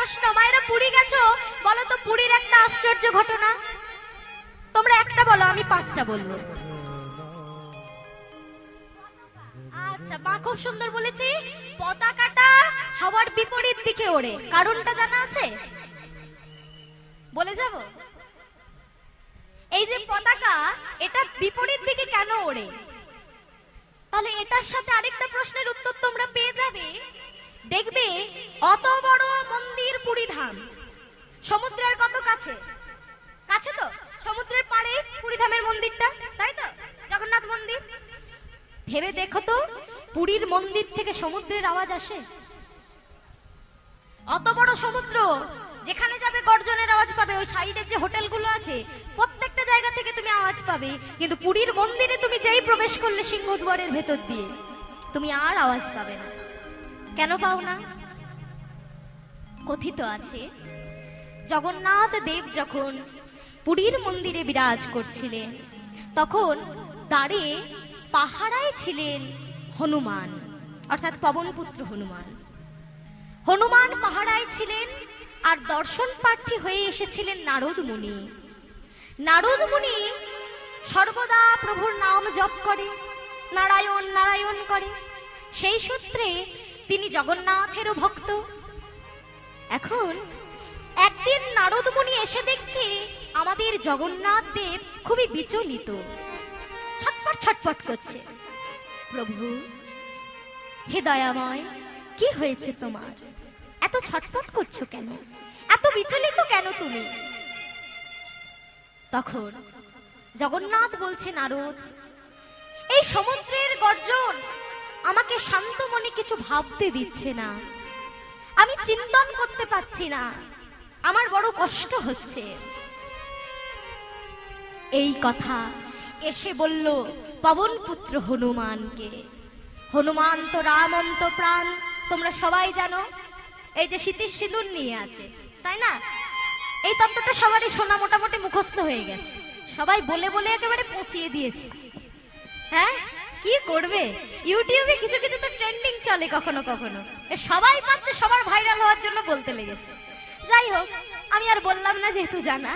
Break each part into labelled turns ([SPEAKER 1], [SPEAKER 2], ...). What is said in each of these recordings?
[SPEAKER 1] প্রশ্ন, মায়েরা পুরী গেছো, বলো তো পুরীর একটা আশ্চর্য ঘটনা। তোমরা একটা বলো, আমি পাঁচটা বলবো। আচ্ছা, মা খুব সুন্দর বলেছি, পতাকাটা হাওয়ার বিপরীত দিকে ওড়ে, কারণটা জানা আছে? বলে যাব। এই যে পতাকা, এটা বিপরীত দিকে কেন ওড়ে? তাহলে এটার সাথে আরেকটা প্রশ্নের উত্তর তোমরা পেয়ে যাবে। দেখবে অত বড় মন্দির পুরী ধাম, সমুদ্রের কত কাছে? কাছে তো, সমুদ্রের পাড়ে পুরী ধামের মন্দিরটা, তাই তো, জগন্নাথ মন্দির। ভেবে দেখো তো, পুরীর মন্দির থেকে সমুদ্রের আওয়াজ আসে? অত বড় সমুদ্র, যেখানে যাবে গর্জনের আওয়াজ পাবে। ওই সাইডের যে হোটেলগুলো আছে, প্রত্যেকটা জায়গা থেকে তুমি আওয়াজ পাবে। কিন্তু পুরীর মন্দিরে তুমি যেই প্রবেশ করলে সিংহদ্বারের ভেতর দিয়ে, তুমি আর আওয়াজ পাবে না। কেন পাও না? কথিত আছে, জগন্নাথ দেব যখন পুরীর মন্দিরে বিরাজ করছিলেন, তখন দ্বারে পাহারায় ছিলেন হনুমান, অর্থাৎ পবনপুত্র হনুমান। হনুমান পাহারায় ছিলেন, আর দর্শন প্রার্থী হয়ে এসেছিলেন নারদ মুনি। নারদ মুনি সর্বদা প্রভুর নাম জপ করে, নারায়ণ নারায়ণ করে। সেই সূত্রে তিনি জগন্নাথেরও ভক্ত। এখন একদিন নারদ মুনি এসে দেখছে আমাদের জগন্নাথ দেব খুবই বিচলিত, ছটফট ছটফট করছে। প্রভু, হে দয়াময়, কি হয়েছে তোমার? এত ছটফট করছো কেন? এত বিচলিত কেন তুমি? তখন জগন্নাথ বলছে, নারদ, এই সমুদ্রের গর্জন আমাকে শান্ত মনে কিছু ভাবতে দিচ্ছে না। আমি চিন্তন করতে পারছি না, আমার বড় কষ্ট হচ্ছে। এই কথা এসে বলল পবনপুত্র হনুমানকে। হনুমান তো রামন্ত প্রাণ, তোমরা সবাই জানো। এই যে শীতের সিঁদুর নিয়ে আছে, তাই না? এই তত্ত্বটা সবারই শোনা মোটামুটি মুখস্থ হয়ে গেছে, সবাই বলে বলে একেবারে পৌঁছিয়ে দিয়েছে। হ্যাঁ, কি করবে, ইউটিউবে কিছু কিছু তো ট্রেন্ডিং চলে কখনো কখনো, সবাই পাচ্ছে, সবার ভাইরাল হওয়ার জন্য বলতে লেগেছে। যাই হোক, আমি আর বললাম না, যেহেতু জানা।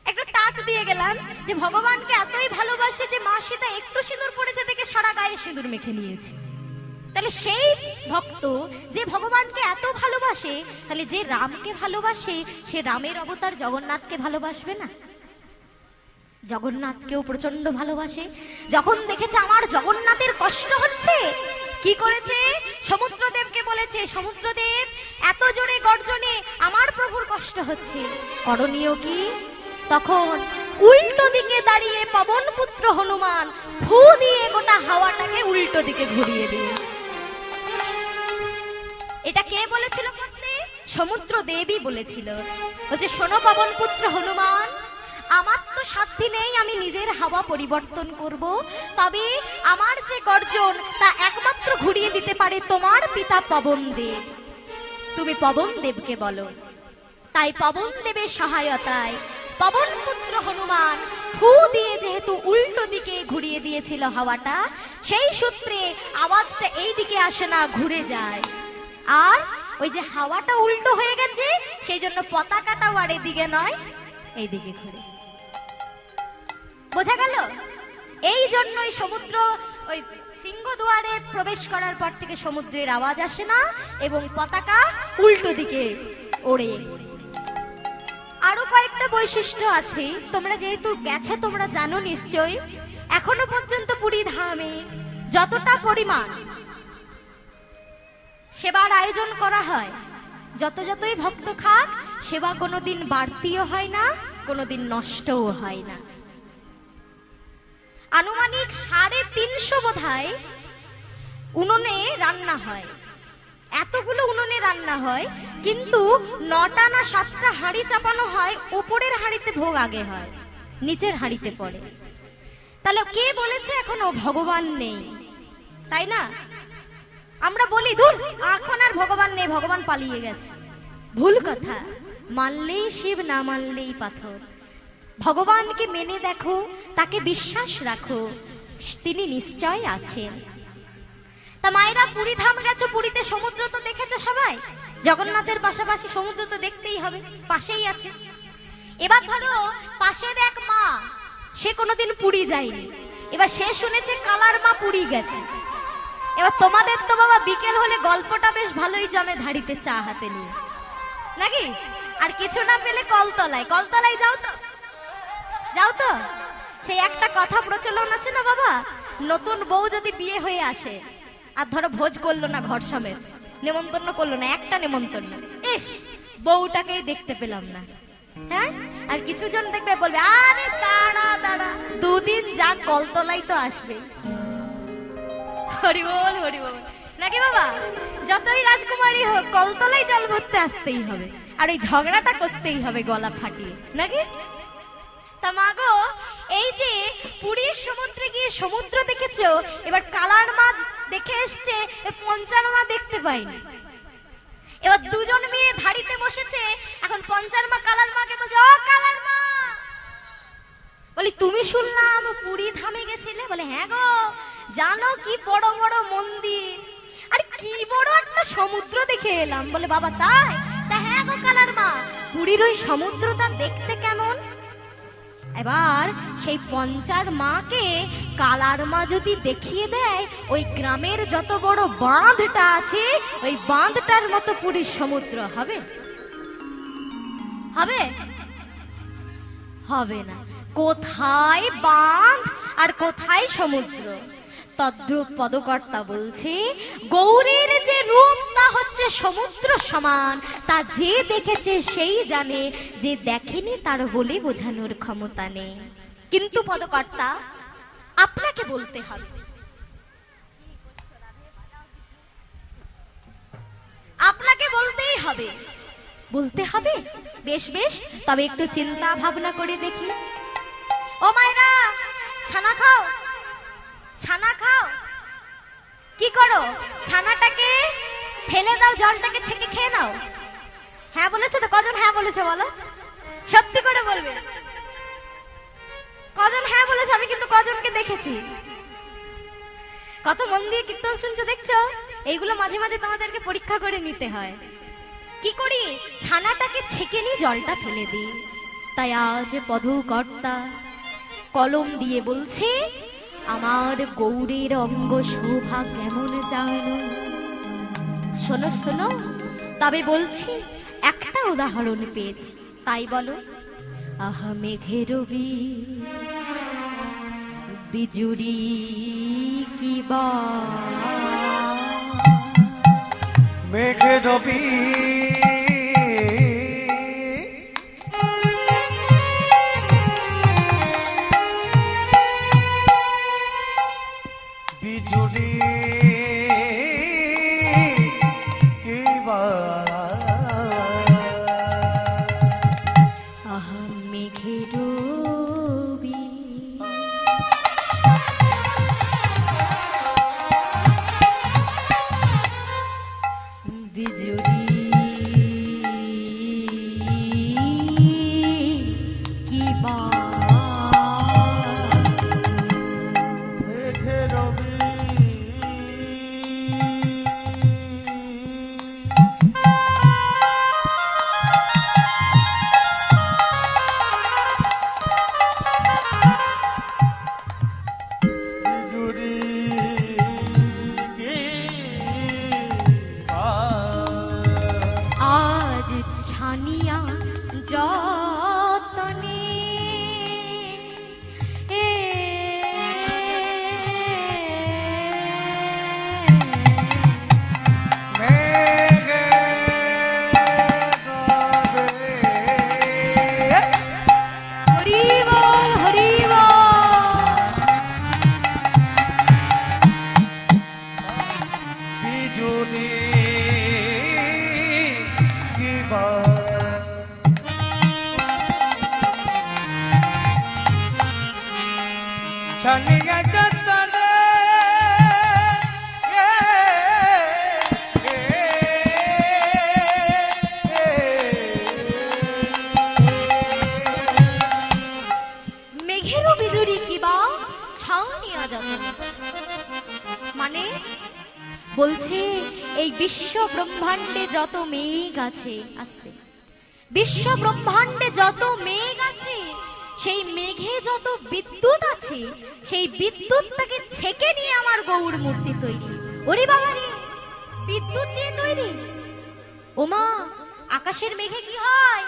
[SPEAKER 1] একটু টাচ দিয়ে গেলাম যে ভগবানকে এতই ভালোবাসে যে মা সীতা একটু সিঁদুর পড়েছে দেখে সারা গায়ে সিঁদুর মেখে নিয়েছে। তাহলে সেই ভক্ত যে ভগবানকে এত ভালোবাসে, তাহলে যে রামকে ভালোবাসে, সে রামের অবতার জগন্নাথকে ভালোবাসবে না? জগন্নাথকেও প্রচন্ড ভালোবাসে। যখন দেখেছে আমার জগন্নাথের কষ্ট হচ্ছে, কি করেছে? সমুদ্রদেবকে বলেছে, সমুদ্রদেব, এত জোরে গর্জনে আমার প্রভুর কষ্ট হচ্ছে, করণীয় কি? তখন উল্টো দিকে দাঁড়িয়ে পবনপুত্র হনুমান ফু দিয়ে গোটা হাওয়াটাকে উল্টো দিকে ঘুরিয়ে দিয়েছে। এটা কে বলেছিল? সমুদ্র দেবী বলেছিল। বলছে, শোনো পবনপুত্র হনুমান, আমার তো সাধ্য নেই আমি নিজের হাওয়া পরিবর্তন করব, তবে আমার যে গর্জন তা একমাত্র ঘুরিয়ে দিতে পারে তোমার পিতা পবন দেব। তুমি পবন দেবকে বলো। তাই পবন দেবের সহায়তায় পবনপুত্র হনুমান ফু দিয়ে যেহেতু উল্টো দিকে ঘুরিয়ে দিয়েছিল হাওয়াটা, সেই সূত্রে আওয়াজটা এই দিকে আসে না, ঘুরে যায়। আর ওই যে হাওয়াটা উল্টো হয়ে গেছে, সেই জন্য পতাকাটাও আর এদিকে নয়, এইদিকে ঘুরে। বোঝা গেল? এই জন্যই সমুদ্র ওই সিংহদুয়ারে প্রবেশ করার পর থেকে সমুদ্রের আওয়াজ আসে না এবং পতাকা উল্টো দিকে ওড়ে। আরো কয়েকটা বৈশিষ্ট্য আছে, তোমরা যেহেতু গেছো তোমরা জানো নিশ্চয়ই। এখনো পর্যন্ত পুরী ধামে যতটা পরিমাণ সেবার আয়োজন করা হয়, যতই ভক্ত খাক, সেবা কোনোদিন বাড়তিও হয় না, কোনোদিন নষ্টও হয় না। আনুমানিক 350 বোধহয় উনুনে রান্না হয়, এতগুলো উনুনে রান্না হয়, কিন্তু 9টা না 7টা হাঁড়ি চাপানো হয়। উপরের হাঁড়িতে ভোগ আগে হয়, নিচের হাঁড়িতে পড়ে। তাহলে কে বলেছে এখনো ভগবান নেই? তাই না? আমরা বলি, ধুর, এখন আর ভগবান নেই, ভগবান পালিয়ে গেছে। ভুল কথা। মানলেই শিব, না মানলেই পাথর। ভগবানকে মেনে দেখো, তাকে বিশ্বাস রাখো, তিনি নিশ্চয় আছেন। তা মায়েরা পুরী ধাম গেছো, পুরীতে সমুদ্র তো দেখেছো সবাই। জগন্নাথের পাশাপাশি সমুদ্র তো দেখতেই হবে, পাশেই আছে। এবার ধরো পাশের এক মা, সে কোনোদিন পুরী যায়নি, এবার সে শুনেছে কালার মা পুরী গেছে। এবার তোমাদের তো বাবা বিকেল হলে গল্পটা বেশ ভালোই জমে, ধাড়িতে চা হাতে নিয়ে নাকি, আর কিছু না পেলে কলতলায়, কলতলায় যাও তো, যাও তো। সেই একটা কথা প্রচলন আছে না বাবা, নতুন বউ যদি বিয়ে হয়ে আসে আর ধরো ভোজ করলো না, ঘর সমেত নেমন্তন্ন করলো না, একটা নেমন্তন্ন, ইস বউটাকেই দেখতে পেলাম না, হ্যাঁ। আর কিছু জন দেখবে বলবে আরে দাঁড়া দাঁড়া, দুদিন যা কলতলায় তো আসবে। হরি বল হরি বল, নাকি বাবা? যতই রাজকুমারী হোক কলতলায় জল ভরতে আসতেই হবে, আর এই ঝগড়াটা করতেই হবে গলা ফাটিয়ে, নাকি? তা মাগো, এই যে পুরীর সমুদ্রে গিয়ে সমুদ্র দেখেছো, এবার কালার মাছ দেখে এসছে, পঞ্চার মা দেখতে পাইনি। এবার দুজন মিলে ধাড়িতে বসেছে, এখন পঞ্চার মা কালার মাকে বলছে, ও কালার মা, বলি তুমি শুনলাম পুরী ধামে গেছিলে? বলে হ্যাঁ গো, জানো কি বড় বড় মন্দির, আর কি বড় একটা সমুদ্র দেখে এলাম। বলে বাবা তাই? তা হ্যাঁ গো কালার মা, পুরীর ওই সমুদ্রটা দেখতে কেমন? এবার সেই পঞ্চার মাকে কালার মা যদি দেখিয়ে দেয় ওই গ্রামের যত বড় বাঁধটা আছে, ওই বাঁধটার মতো পুরীর সমুদ্র হবে? হবে? হবে না। কোথায় বাঁধ আর কোথায় সমুদ্র? তদ্রূপ পদকর্তা বলছে, গৌরীর যে রূপ তা হচ্ছে সমুদ্র সমান, তা যে দেখেছে সেই জানে, যে দেখেনি তার বলে বোঝানোর ক্ষমতা নেই। কিন্তু পদকর্তা আপনাকে বলতে হবে, আপনাকে বলতেই হবে। বলতে হবে? বেশ বেশ, তবে একটু চিন্তা ভাবনা করে দেখি। ও মায়েরা, ছানা খাও, ছানা খাও। কি করো? ছানাটাকে ফেলে দাও, জলটাকে ছেঁকে খেয়ে নাও। হ্যাঁ বলেছো তো? কজন হ্যাঁ বলেছো বলো? সত্যি করে বলবে কজন হ্যাঁ বলেছো? আমি কিন্তু কজনকে দেখেছি। কত মন দিয়ে কীর্তন শুনছো দেখছো? এইগুলো মাঝে মাঝে তোমাদেরকে পরীক্ষা করে নিতে হয়। কি করি? ছানাটাকে ছেঁকে নিয়ে জলটা ফেলে দিই। তাই আজ পদকর্তা কলম দিয়ে বলছে, আমার গৌরীর অঙ্গ শোভা কেমন জানো? শোনো শোনো, তবে বলছি একটা উদাহরণ পেয়েছি, তাই বলো। আহা মেঘের বিজুরি কি বা,
[SPEAKER 2] মেঘের বিজুলি কিবা,
[SPEAKER 1] আহা মেঘের বিজুরি কিবা, আজ ছানিয়া যতনে হরি বল হরি বল,
[SPEAKER 2] বিজুলি কিবা, ছানিয়া যতনে
[SPEAKER 1] মেঘেরও বিজুরি কিবা ছাউনিয়া যতনে, মানে বিশ্ব ব্রহ্মাণ্ডে যত মেঘ আছে, আস্তে, বিশ্ব ব্রহ্মাণ্ডে যত মেঘ আছে, সেই মেঘে যত বিদ্যুৎ আছে, সেই বিদ্যুৎটাকে ছেঁকে নিয়ে আমার গৌর মূর্তি তৈরি। ওরে বাবা রে, বিদ্যুৎ দিয়ে তৈরি। ওমা, আকাশের মেঘে কি হয়?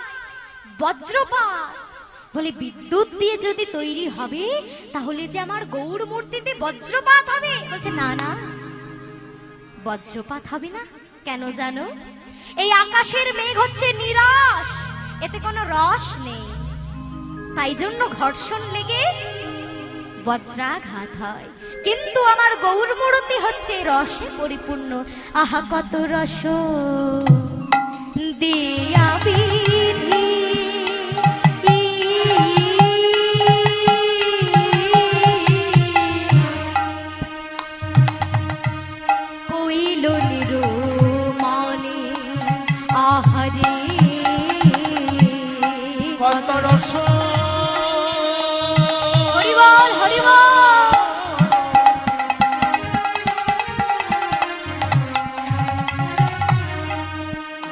[SPEAKER 1] বজ্রপাত। বলে বিদ্যুৎ দিয়ে যদি তৈরি হবে, তাহলে যে আমার গৌর মূর্তিতে বজ্রপাত হবে? বলছে না না, বজ্রপাত হবে না। কেন জানো? এই আকাশের মেঘ হচ্ছে নিরাশ, এতে কোনো রস নেই, তাই জন্য ঘর্ষণ লেগে বজ্রাঘাত হয়। কিন্তু আমার গৌর মূর্তি হচ্ছে রসে পরিপূর্ণ। আহা কত রস দিয়া বিধি, কইল নিরুমানে, আহারে
[SPEAKER 2] কত রস,
[SPEAKER 1] হরিবল হরিবল।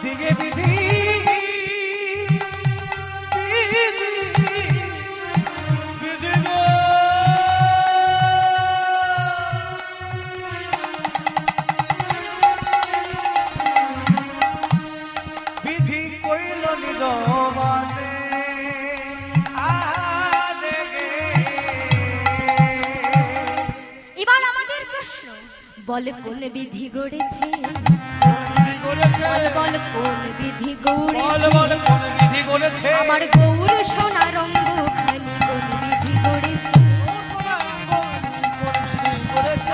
[SPEAKER 2] দিগে বিধি, বিধি, বিধি গো। বিধি কইল নিরমানে, আহারে গে।
[SPEAKER 1] এবার আমাদের প্রশ্ন, বল কোন বিধি গড়েছে? বল বল কোন বিধি
[SPEAKER 2] বল
[SPEAKER 1] গড়েছে?
[SPEAKER 2] বল কোন বিধি করেছে?
[SPEAKER 1] আমার গৌর সোনা রঙ্গ খানি কোন বিধি গড়েছে?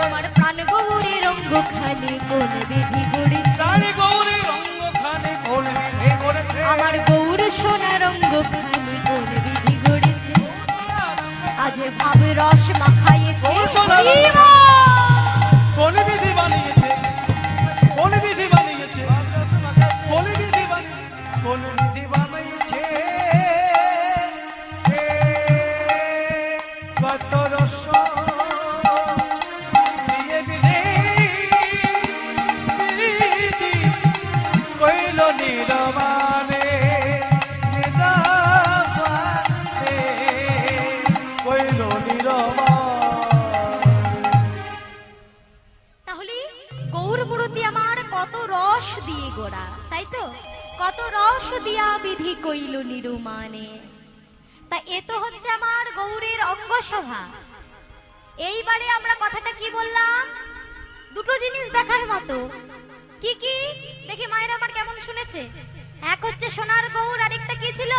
[SPEAKER 1] আমার প্রাণ গৌরী রঙ্গ খানি কোন বিধি গড়েছে?
[SPEAKER 2] রানী গৌরী রঙ্গখানি কোন বিধি করেছে?
[SPEAKER 1] আমার গৌর সোনা রঙ্গ খানি কোন বিধি গড়েছে? আজ ভাব রস মাখাইয়েছে
[SPEAKER 2] গৌর সোনা রঙ্গ
[SPEAKER 1] হরিবল।
[SPEAKER 2] কোন বিধি বানিয়েছে? কোন বিধি বানিয়েছে? কোন বিধি বানিয়েছে? কোন বিধি বানিয়েছে? এ, কত রস দিয়ে বিধি, বিধি কইল নিরমানে, নিরমানে কইল নিরমানে।
[SPEAKER 1] তাহলে গৌর মূর্তি আমার কত রস দিয়ে গোড়া, তাই তো? কত রস দিয়া বিধি কইল নিরুমানে। তা এ তো হচ্ছে আমার গৌরের অঙ্গসভা। এইবারে আমরা কথাটা কি বললাম? দুটো জিনিস দেখার মতো। কি কি দেখি মায়ের আমার কেমন শুনেছে? এক হচ্ছে সোনার গৌর, আরেকটা কি ছিল?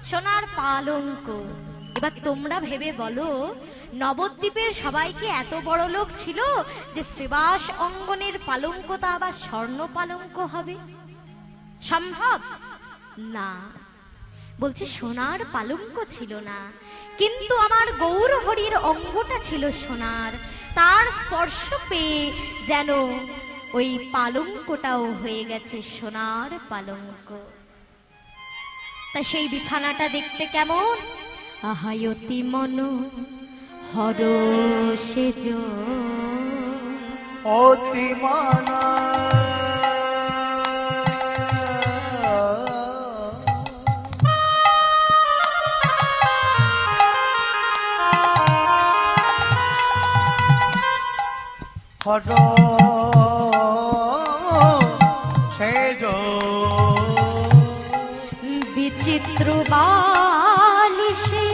[SPEAKER 1] সোনার পালঙ্ক। এবার তোমরা ভেবে বলো, নবদ্বীপের সবাই কি এত বড় লোক ছিল যে শ্রীবাস অঙ্গনের পালঙ্কটা আবার স্বর্ণ পালঙ্ক হবে? সম্ভব না। বলছে সোনার পালঙ্ক ছিল না, কিন্তু আমার গৌর হরির অঙ্গটা ছিল সোনার। তার স্পর্শ পেয়ে যেন ওই পালঙ্কটাও হয়ে গেছে সোনার পালঙ্ক। তা সেই বিছানাটা দেখতে কেমন? আহায়তি মন হর সেজ,
[SPEAKER 2] অতি মানা হর সেজ,
[SPEAKER 1] বিচিত্র বালিশে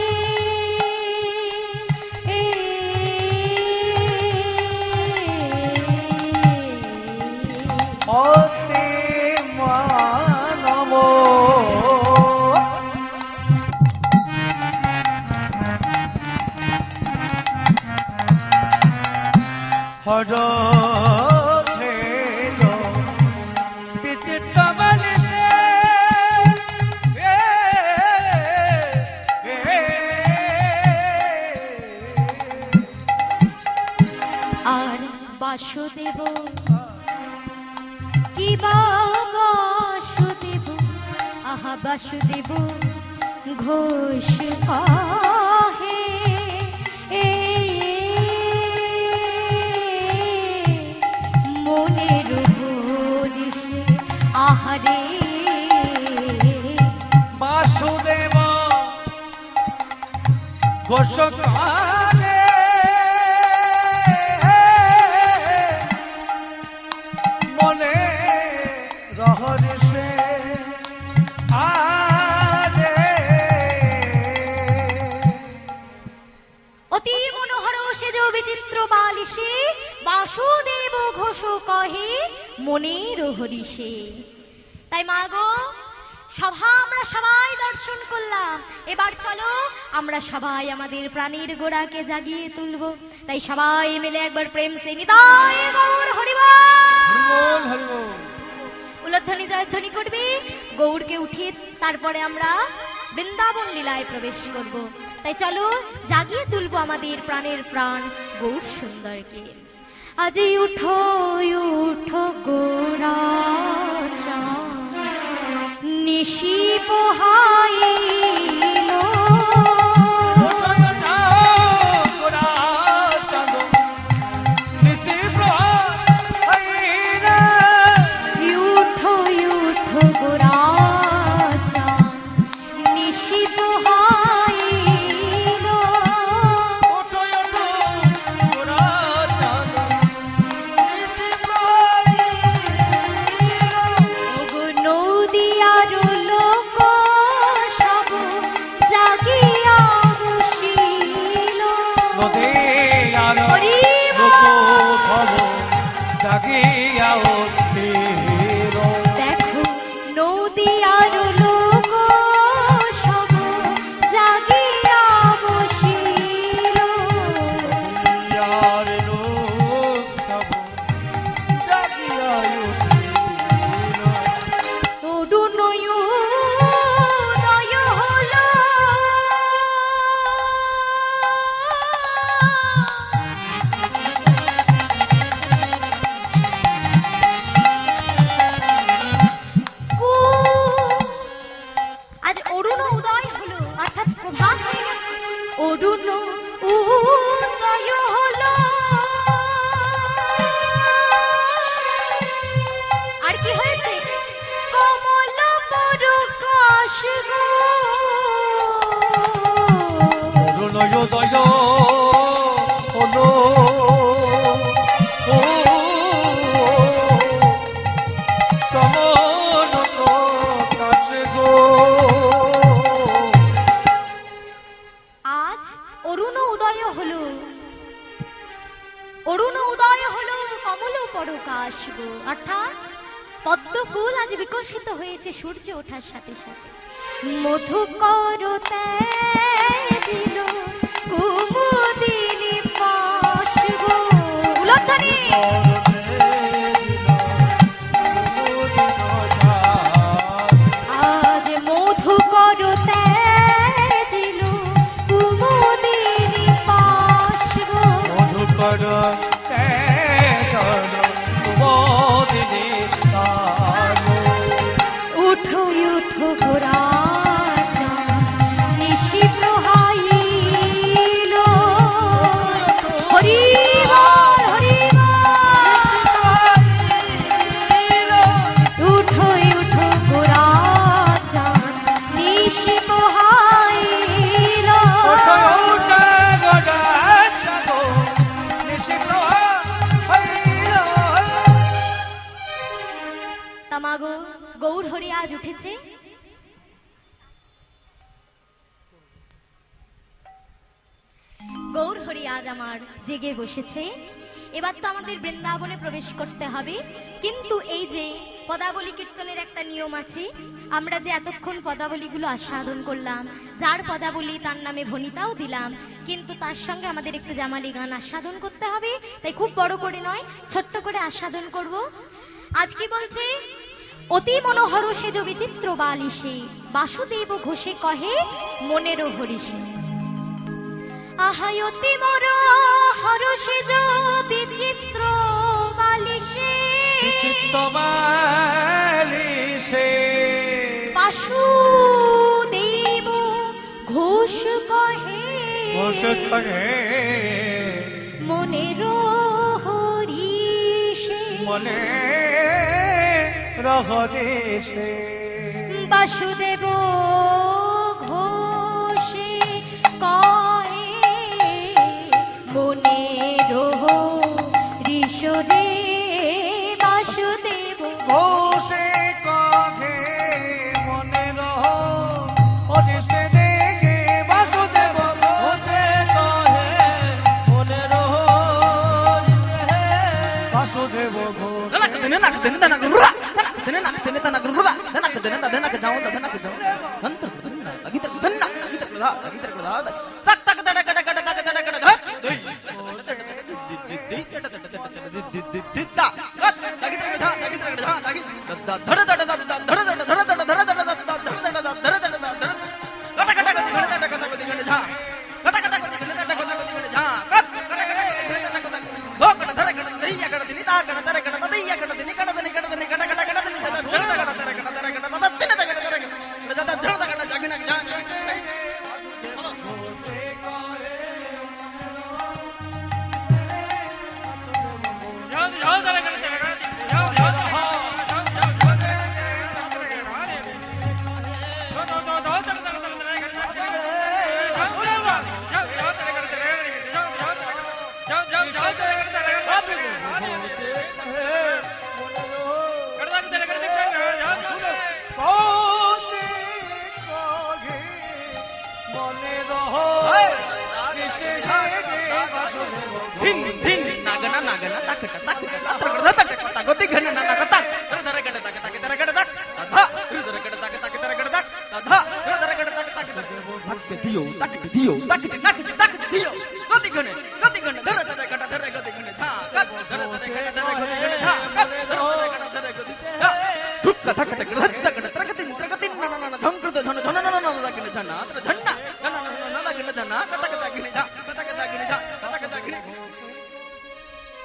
[SPEAKER 2] অতি মানব হর সেজ, বিচিত্র বালিশে,
[SPEAKER 1] আর বাসুদেব কি বা বাসুদেব, আহা বাসুদেব ঘোষ কহে মনের আহারে
[SPEAKER 2] বাসুদেব গোসকালে মনে রহস্যে আরে
[SPEAKER 1] অতি মনোহর সেজ বিচিত্র বালিশে বাসুদেব ঘোষ কহে মনের হরিষে। তাই মা গো, সভা আমরা সবাই দর্শন করলাম, এবার চলো আমরা সবাই আমাদের প্রাণীর গোড়াকে জাগিয়ে তুলবো। তাই সবাই মিলে একবার প্রেম সে নিতাই গৌর হরিবল
[SPEAKER 2] হরিবল হরিবল
[SPEAKER 1] উলধ্বনি জয়ধ্বনি করবে, গৌরকে উঠিয়ে তারপরে আমরা বৃন্দাবন লীলায় প্রবেশ করব। তাই চলো জাগিয়ে তুলবো আমাদের প্রাণের প্রাণ গৌর সুন্দরকে। আজি উঠো উঠো গোরা চাঁদ, নিশি পোহাইল, উঠো উঠো গোরা চাঁদ, নিশি পোহাইল, ওগো নদীয়ার লোক সব জাগিয়া বসিল। দেখো নদীয়ার লোক সব জাগিয়া বসিল, অরুণয় উদয় হলো, আজ অরুণ উদয় হলো, অর্থাৎ প্রভাত হয়ে গেছে। অরুণ উদয় হলো, আর কি হয়েছে? কমল পরকাশ গো,
[SPEAKER 2] অরুণোদয় হলো ও কমল কাছে গো।
[SPEAKER 1] আজ অরুণ উদয় হলো, অরুণ উদয় হলো কমল পরকাশ গো, অর্থাৎ পদ্ম ফুল আজ বিকশিত হয়েছে সূর্য ওঠার সাথে সাথে। মধুকর তেজিল কুমুদিনী পাশ গো, উলধ্বনি আজ মধুকর তেজিল কুমুদিনী পাশ গো,
[SPEAKER 2] মধুকর কুমোদিনী কালো।
[SPEAKER 1] উঠো উঠো গোরা চাঁদ, নিশি প্রহাইল, হরি বল হরি বল। উঠো উঠো গোরা চাঁদ, নিশি প্রহাইল, তামাগো গৌর হরি আজ উঠেছে। গৌর হরি আজ আমার জেগে বসেছে। এবার তো আমাদের বৃন্দাবনে প্রবেশ করতে হবে, কিন্তু এই যে পদাবলী কীর্তনের একটা নিয়ম আছে, আমরা যে এতক্ষণ পদাবলীগুলো আস্বাদন করলাম, যার পদাবলী তার নামে ভনিতাও দিলাম, কিন্তু তার সঙ্গে আমাদের একটু জামালি গান আস্বাদন করতে হবে। তাই খুব বড় করে নয়, ছোট্ট করে আস্বাদন করব। আজ কি বলছে? অতি মনোহর সেজ বিচিত্র বালিশে বাসুদেব ঘোষে কহে মনেরও হরিষে। আহাই অতি মনোহর সেজ বিচিত্র বালিশে,
[SPEAKER 2] বিচিত্র বালিশে
[SPEAKER 1] বাসুদেব ঘোষ কহে
[SPEAKER 2] ঘোষ করে
[SPEAKER 1] মনেরও হরিষে।
[SPEAKER 2] মনে রহদেশে
[SPEAKER 1] বাসুদেব ঘোষে কয়ে মনের ঋষরে বাসুদেব
[SPEAKER 2] ঘোষে কাঘে মনে রহ হরিষে রেগে বাসুদেব ঘোষে কাঘে মনে রহ বাসুদেব ঘোষ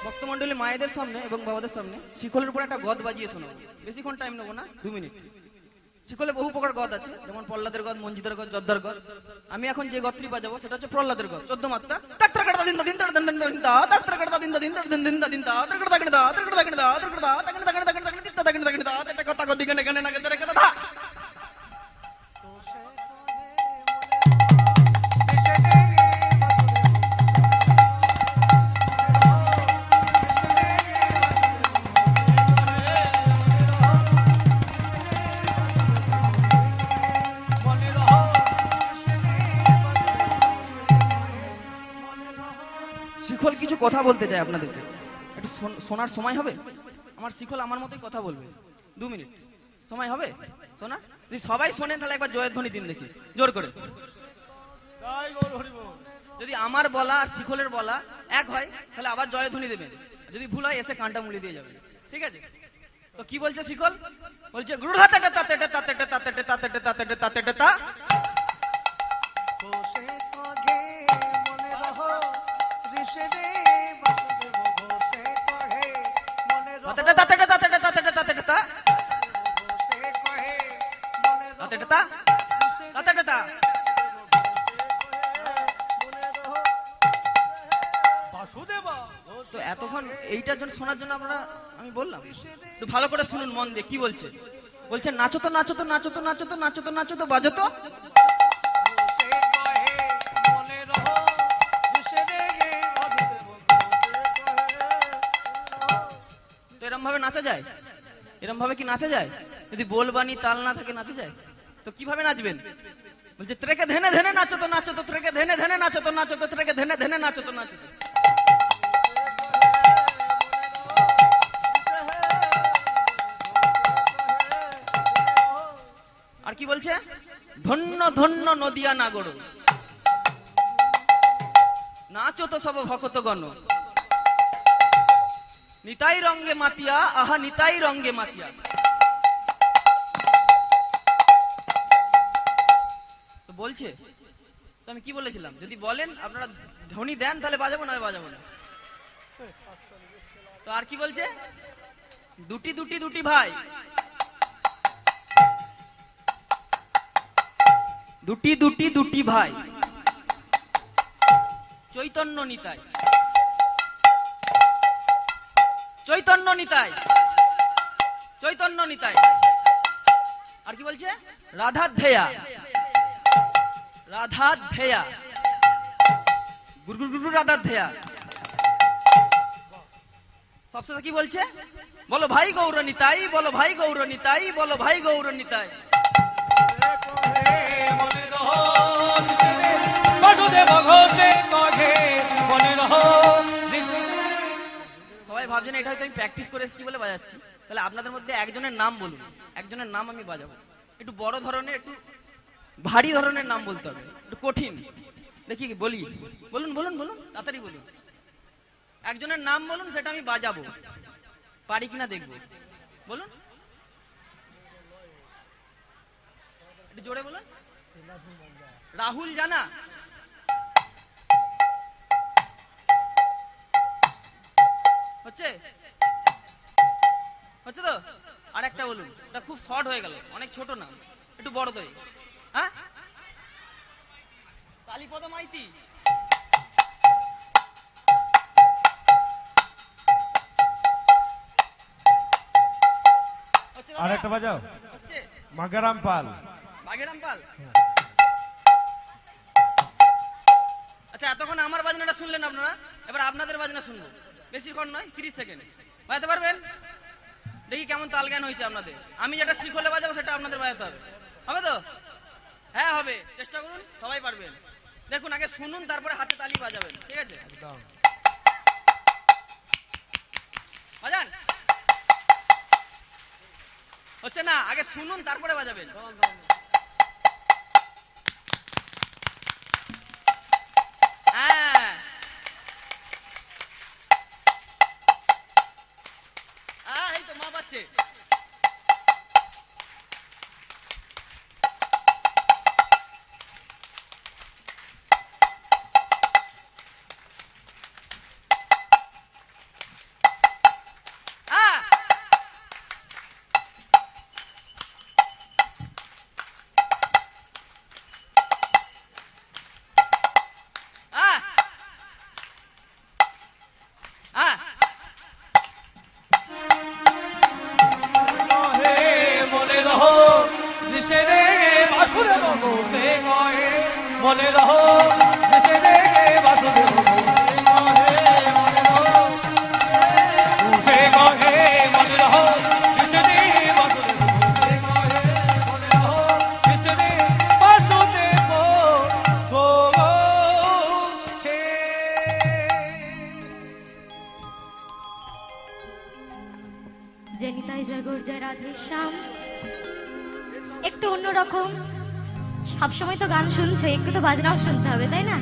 [SPEAKER 3] ভক্তমণ্ডলী মায়েদের সামনে এবং বাবাদের সামনে শিকলের উপর একটা গদ বাজিয়ে শোনাবো। বেশিক্ষণ টাইম নেবো না, 2 মিনিট। শিকলে বহু প্রকার গদ আছে, যেমন প্রহ্লাদের গদ, মঞ্জিতের গদ, যোদ্ধার গদ। আমি এখন যে গদটি বাজাবো সেটা হচ্ছে প্রহ্লাদের গদ, 14 মাত্রা। শিকল কিছু কথা বলতে চাই আপনাদেরকে, একটু শোনার সময় হবে? আমার শিকল আমার মতোই কথা বলবে, 2 মিনিট সময় হবে শোনা? যদি সবাই শোনেন তাহলে একবার জয়ের ধ্বনি দিন দেখি, জোর করে। যদি আমার বলা আর শিকলের বলা এক হয় তাহলে আবার জয় ধ্বনি দেবেন, যদি ভুল হয় এসে কানটা মুড়ি দিয়ে যাবেন, ঠিক আছে? তো কি বলছে শিকল? বলছে তো এতক্ষণ এইটার জন্য শোনার জন্য আপনারা আমি বললাম, একটু ভালো করে শুনুন মন দিয়ে কি বলছে। বলছে নাচো তো নাচো তো নাচো তো নাচো তো নাচো তো নাচো তো বাজো তো। তো এরম ভাবে নাচা যায়? এরম ভাবে কি নাচা যায়? যদি বলবানি তাল না থাকে নাচা যায়? তো কিভাবে নাচবেন? বলছে ত্রেকে ধেনে ধেনে নাচো তো নাচো তো, ত্রেকে ধেনে ধেনে নাচো তো নাচো তো, ত্রেকে ধেনে ধেনে নাচো তো নাচো তো। আর কি বলছে? ধন্য ধন্য নদিয়া নাগর, নাচো তো সব ভক্ত গণ, নিতাই রঙ্গে মাতিয়া, আহা নিতাই রঙ্গে মাতিয়া। তো বলছে, তো আমি কি বলেছিলাম, যদি বলেন আপনারা ধ্বনি দেন তাহলে বাজাবো, না বাজাবো না। তো আর কি বলছে? দুটি দুটি দুটি ভাই, দুটি দুটি দুটি ভাই, চৈতন্য নিতাই, চৈতন্য নিতাই, চৈতন্য নিতাই। আর কি বলছে? রাধাধ্যেয়া, রাধাধ্যেয়া, গুরু গুরু গুরু রাধাধ্যেয়া। সবশেষে কি বলছে? বলো ভাই গৌর নিতাই, বলো ভাই গৌর নিতাই, বলো ভাই গৌর নিতাই। সবাই ভাবছেন এটা হয়তো আমি প্র্যাকটিস করে এসেছি বলে বাজাচ্ছি। তাহলে আপনাদের মধ্যে একজনের নাম বলুন, একজনের নাম আমি বাজাবো। একটু বড় ধরনের, একটু ভারী ধরনের নাম বলতে হবে, একটু কঠিন। দেখি বলি, বলুন বলুন বলুন, তাড়াতাড়ি বলুন। একজনের নাম বলুন, সেটা আমি বাজাবো, পারি কিনা দেখবো। বলুন, একটু জোরে বলুন। রাহুল জানা? হচ্ছে হচ্ছে তো? আর একটা বলুন, এটা খুব শর্ট হয়ে গেল, অনেক ছোট নাম, একটু বড় তো। হ্যাঁ, কালীপদ মাইতি।
[SPEAKER 2] আর একটা বাজাও।
[SPEAKER 3] হচ্ছে
[SPEAKER 2] মাগারাম পাল।
[SPEAKER 3] বাগেরাম পাল। আচ্ছা, এতক্ষণ আমার বাজনাটা শুনলেন আপনারা, এবার আপনাদের বাজনা শুনবো। বেশিক্ষণ নয়, 30 সেকেন্ড। বাজাতে পারবেন? দেখি কেমন তাল জ্ঞান হয়েছে আপনাদের। আমি যেটা শ্রীখোলে বাজাবো সেটা আপনাদের বাজাতে হবে, হবে তো? হ্যাঁ হবে, চেষ্টা করুন, সবাই পারবেন। দেখুন, আগে শুনুন, তারপরে হাতে তালি বাজাবেন, ঠিক আছে? বাজান। হচ্ছে না, আগে শুনুন তারপরে বাজাবেন। হ্যাঁ, এই তো মা পাচ্ছে।
[SPEAKER 2] মনে রহো বাসুদেব মনে রহো বাসুদেব গো।
[SPEAKER 1] জনিতাই জাগর জয় রাধে শ্যাম। একটু অন্যরকম, সবসময় তো গান শুনছো, একটু তো বাজনাও শুনতে হবে, তাই না?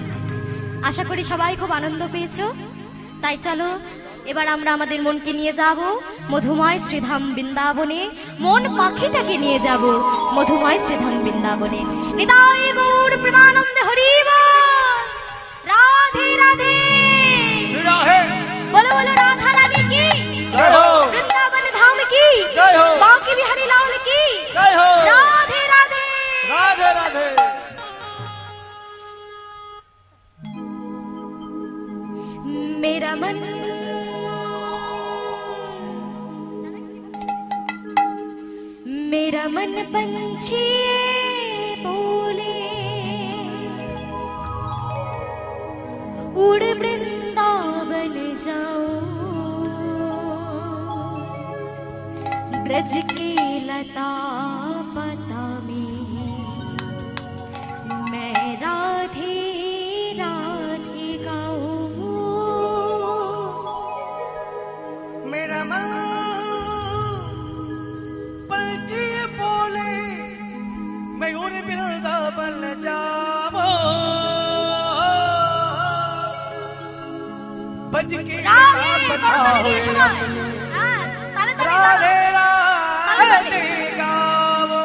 [SPEAKER 1] আশা করি সবাই খুব আনন্দ পেয়েছো। তাই চলো এবার আমরা আমাদের মনকে নিয়ে যাব মধুময় শ্রীধাম বৃন্দাবনে। মন পাখিটাকে নিয়ে যাব মধুময় শ্রীধাম বৃন্দাবনে। নিতাই গৌর প্রেমানন্দে হরি বল। রাধে রাধে বলো বলো, রাধা রানী কি
[SPEAKER 2] জয় হো,
[SPEAKER 1] বৃন্দাবন ধাম কি
[SPEAKER 2] জয় হো,
[SPEAKER 1] বাঁকে বিহারী লাল কি
[SPEAKER 2] জয় হো,
[SPEAKER 1] রাধে রাধে
[SPEAKER 2] রাধে রাধে।
[SPEAKER 1] मेरा मन पंछी बोले उड़ वृंदावन जाओ, ब्रज के लता पता में मैं राधे राधे गाऊं।
[SPEAKER 2] मेरा मन पंछी बोले मैं उड़ वृंदावन जाऊं, बज के
[SPEAKER 1] রাধে
[SPEAKER 2] पता
[SPEAKER 1] করতালি
[SPEAKER 2] हो
[SPEAKER 1] দিয়ে সবাই। তালে তালে
[SPEAKER 2] राधे
[SPEAKER 1] তালে।
[SPEAKER 2] राधे गावो।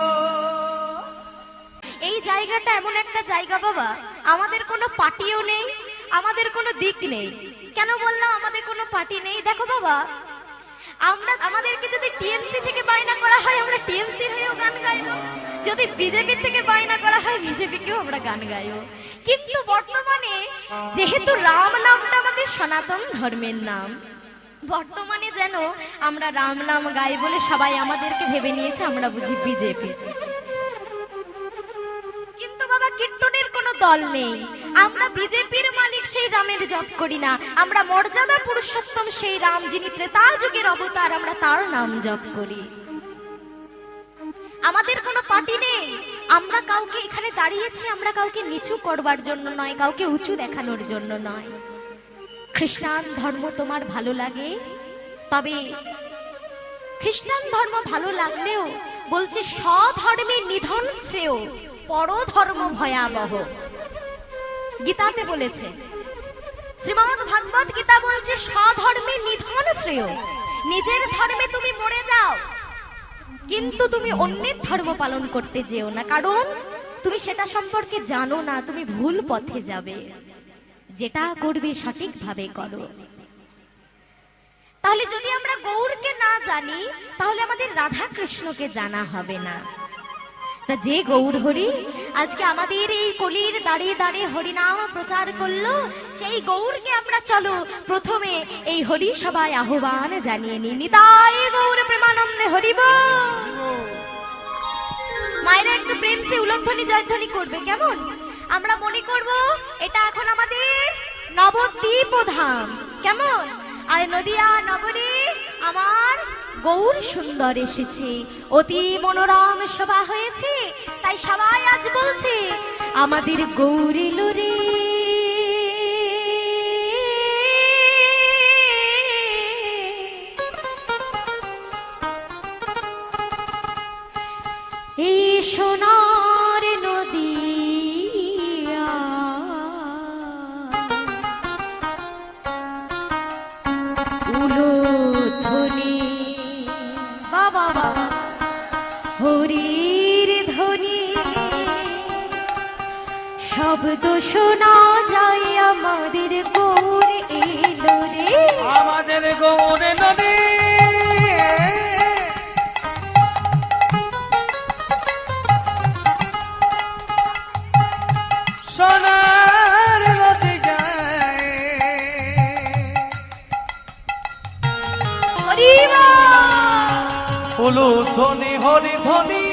[SPEAKER 1] এই জায়গাটা এমন একটা জায়গা বাবা, আমাদের কোনো পার্টিও নেই, আমাদের কোনো দিক নেই। কেন বললাম আমাদের কোনো পার্টি নেই? দেখো বাবা, আমাদেরকে যদি টিএমসি থেকে বায়না করা হয় আমরা টিএমসি হয়েও গান গাইবো, যদি বিজেপি থেকে বায়না করা হয় বিজেপিকেও আমরা গান গাইবো। কিন্তু বর্তমানে যেহেতু রাম নামটা আমাদের সনাতন ধর্মের নাম, বর্তমানে যেন আমরা রাম নাম গাই বলে সবাই আমাদেরকে ভেবে নিয়েছে আমরা বুঝি বিজেপি। কিন্তু বাবা কীর্তনের কোনো দল নেই, আমরা বিজেপির মালিক সেই রামের জপ করি না, আমরা মর্যাদা পুরুষোত্তম সেই রাম যিনি ত্রেতা যুগের অবতার, আমরা তার নাম জপ করি। আমাদের কোনো পার্টি নেই, আমরা কাউকে এখানে দাঁড়িয়েছি আমরা কাউকে নিচু করবার জন্য নয়, কাউকে উঁচু দেখানোর জন্য নয়। খ্রিস্টান ধর্ম তোমার ভালো লাগে, তবে খ্রিস্টান ধর্ম ভালো লাগলেও বলছে স্বধর্মে নিধন শ্রেয়, পরধর্ম ভয়াবহ। গীতাতে বলেছে, শ্রীমদ্ ভাগবত গীতা বলছে স্বধর্মে নিধন শ্রেয়, নিজের ধর্মে তুমি মরে যাও কিন্তু তুমি অন্যের ধর্ম পালন করতে যেও না, কারণ তুমি সেটা সম্পর্কে জানো না, তুমি ভুল পথে যাবে। যেটা করবে সঠিকভাবে করো। তাহলে যদি আমরা গৌরকে না জানি তাহলে আমাদের রাধা কৃষ্ণকে জানা হবে না। তা যে গৌর হরি আজকে আমাদের এই কলির দাঁড়িয়ে দাঁড়িয়ে হরিনাম প্রচার করলো, সেই গৌরকে আমরা চলো প্রথমে এই হরি সবাই আহ্বান জানিয়ে নি। নিতাই গৌর প্রেমানন্দে হরিব। মায়েরা একটু প্রেম সে উলধ্বনি জয়ধ্বনি করবে, কেমন? আমরা মনে করব এটা এখন আমাদের নবদ্বীপ ধাম, কেমন? আর নদিয়া নগরী আমার গৌর সুন্দর এসেছে, অতি মনোরম সভা হয়েছে, তাই সবাই আজ বলছে আমাদের গৌর এলো রে। এই সোনার নদিয়া উলধ্বনি বাবা বাবা হরির ধ্বনি, শব্দ শোনা যায় আমাদের গৌর এলো রে।
[SPEAKER 2] আমাদের গৌর নদী সোনার নদী যায়, উলুধ্বনি হরি ধ্বনি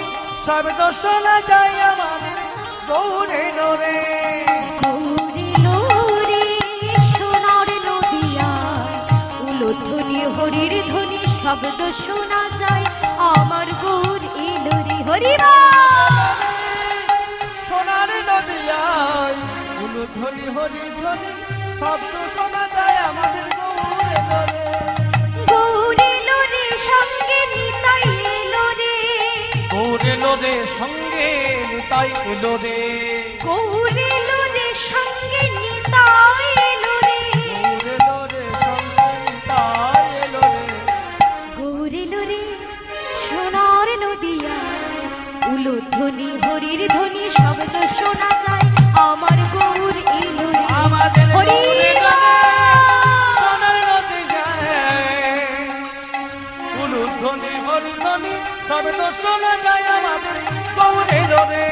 [SPEAKER 2] শব্দ শোনা যায় আমাদের গৌর এলো রে।
[SPEAKER 1] গৌর এলো রে সোনার নদিয়া, উলধ্বনি হরির ধ্বনি শব্দ শোনা যায় আমার গৌর এলো রে। হরিবা
[SPEAKER 2] সোনার নদিয়ায় উলুধ্বনি হরি ধ্বনি শব্দ শোনা যায় আমাদের গৌর এলো রে।
[SPEAKER 1] গৌর এলো রে সঙ্গে নিতাই এলো রে,
[SPEAKER 2] গৌর এলো রে সঙ্গে নিতাই এলো রে।
[SPEAKER 1] গৌর এলো রে সঙ্গে নিতাই এলো রে।
[SPEAKER 2] গৌর এলো রে সঙ্গে নিতাই এলো রে।
[SPEAKER 1] গৌর এলো রে সোনার নদিয়া, উলধ্বনি হরির ধ্বনি শব্দ শোনা যায় আমার গৌর এলো রে।
[SPEAKER 2] আমাদের
[SPEAKER 1] হরি
[SPEAKER 2] গৌর এলো রে সোনার নদী যায়, উলুধ্বনি হরি ধ্বনি শব্দ শোনা যায় আমাদের গৌর এলো রে।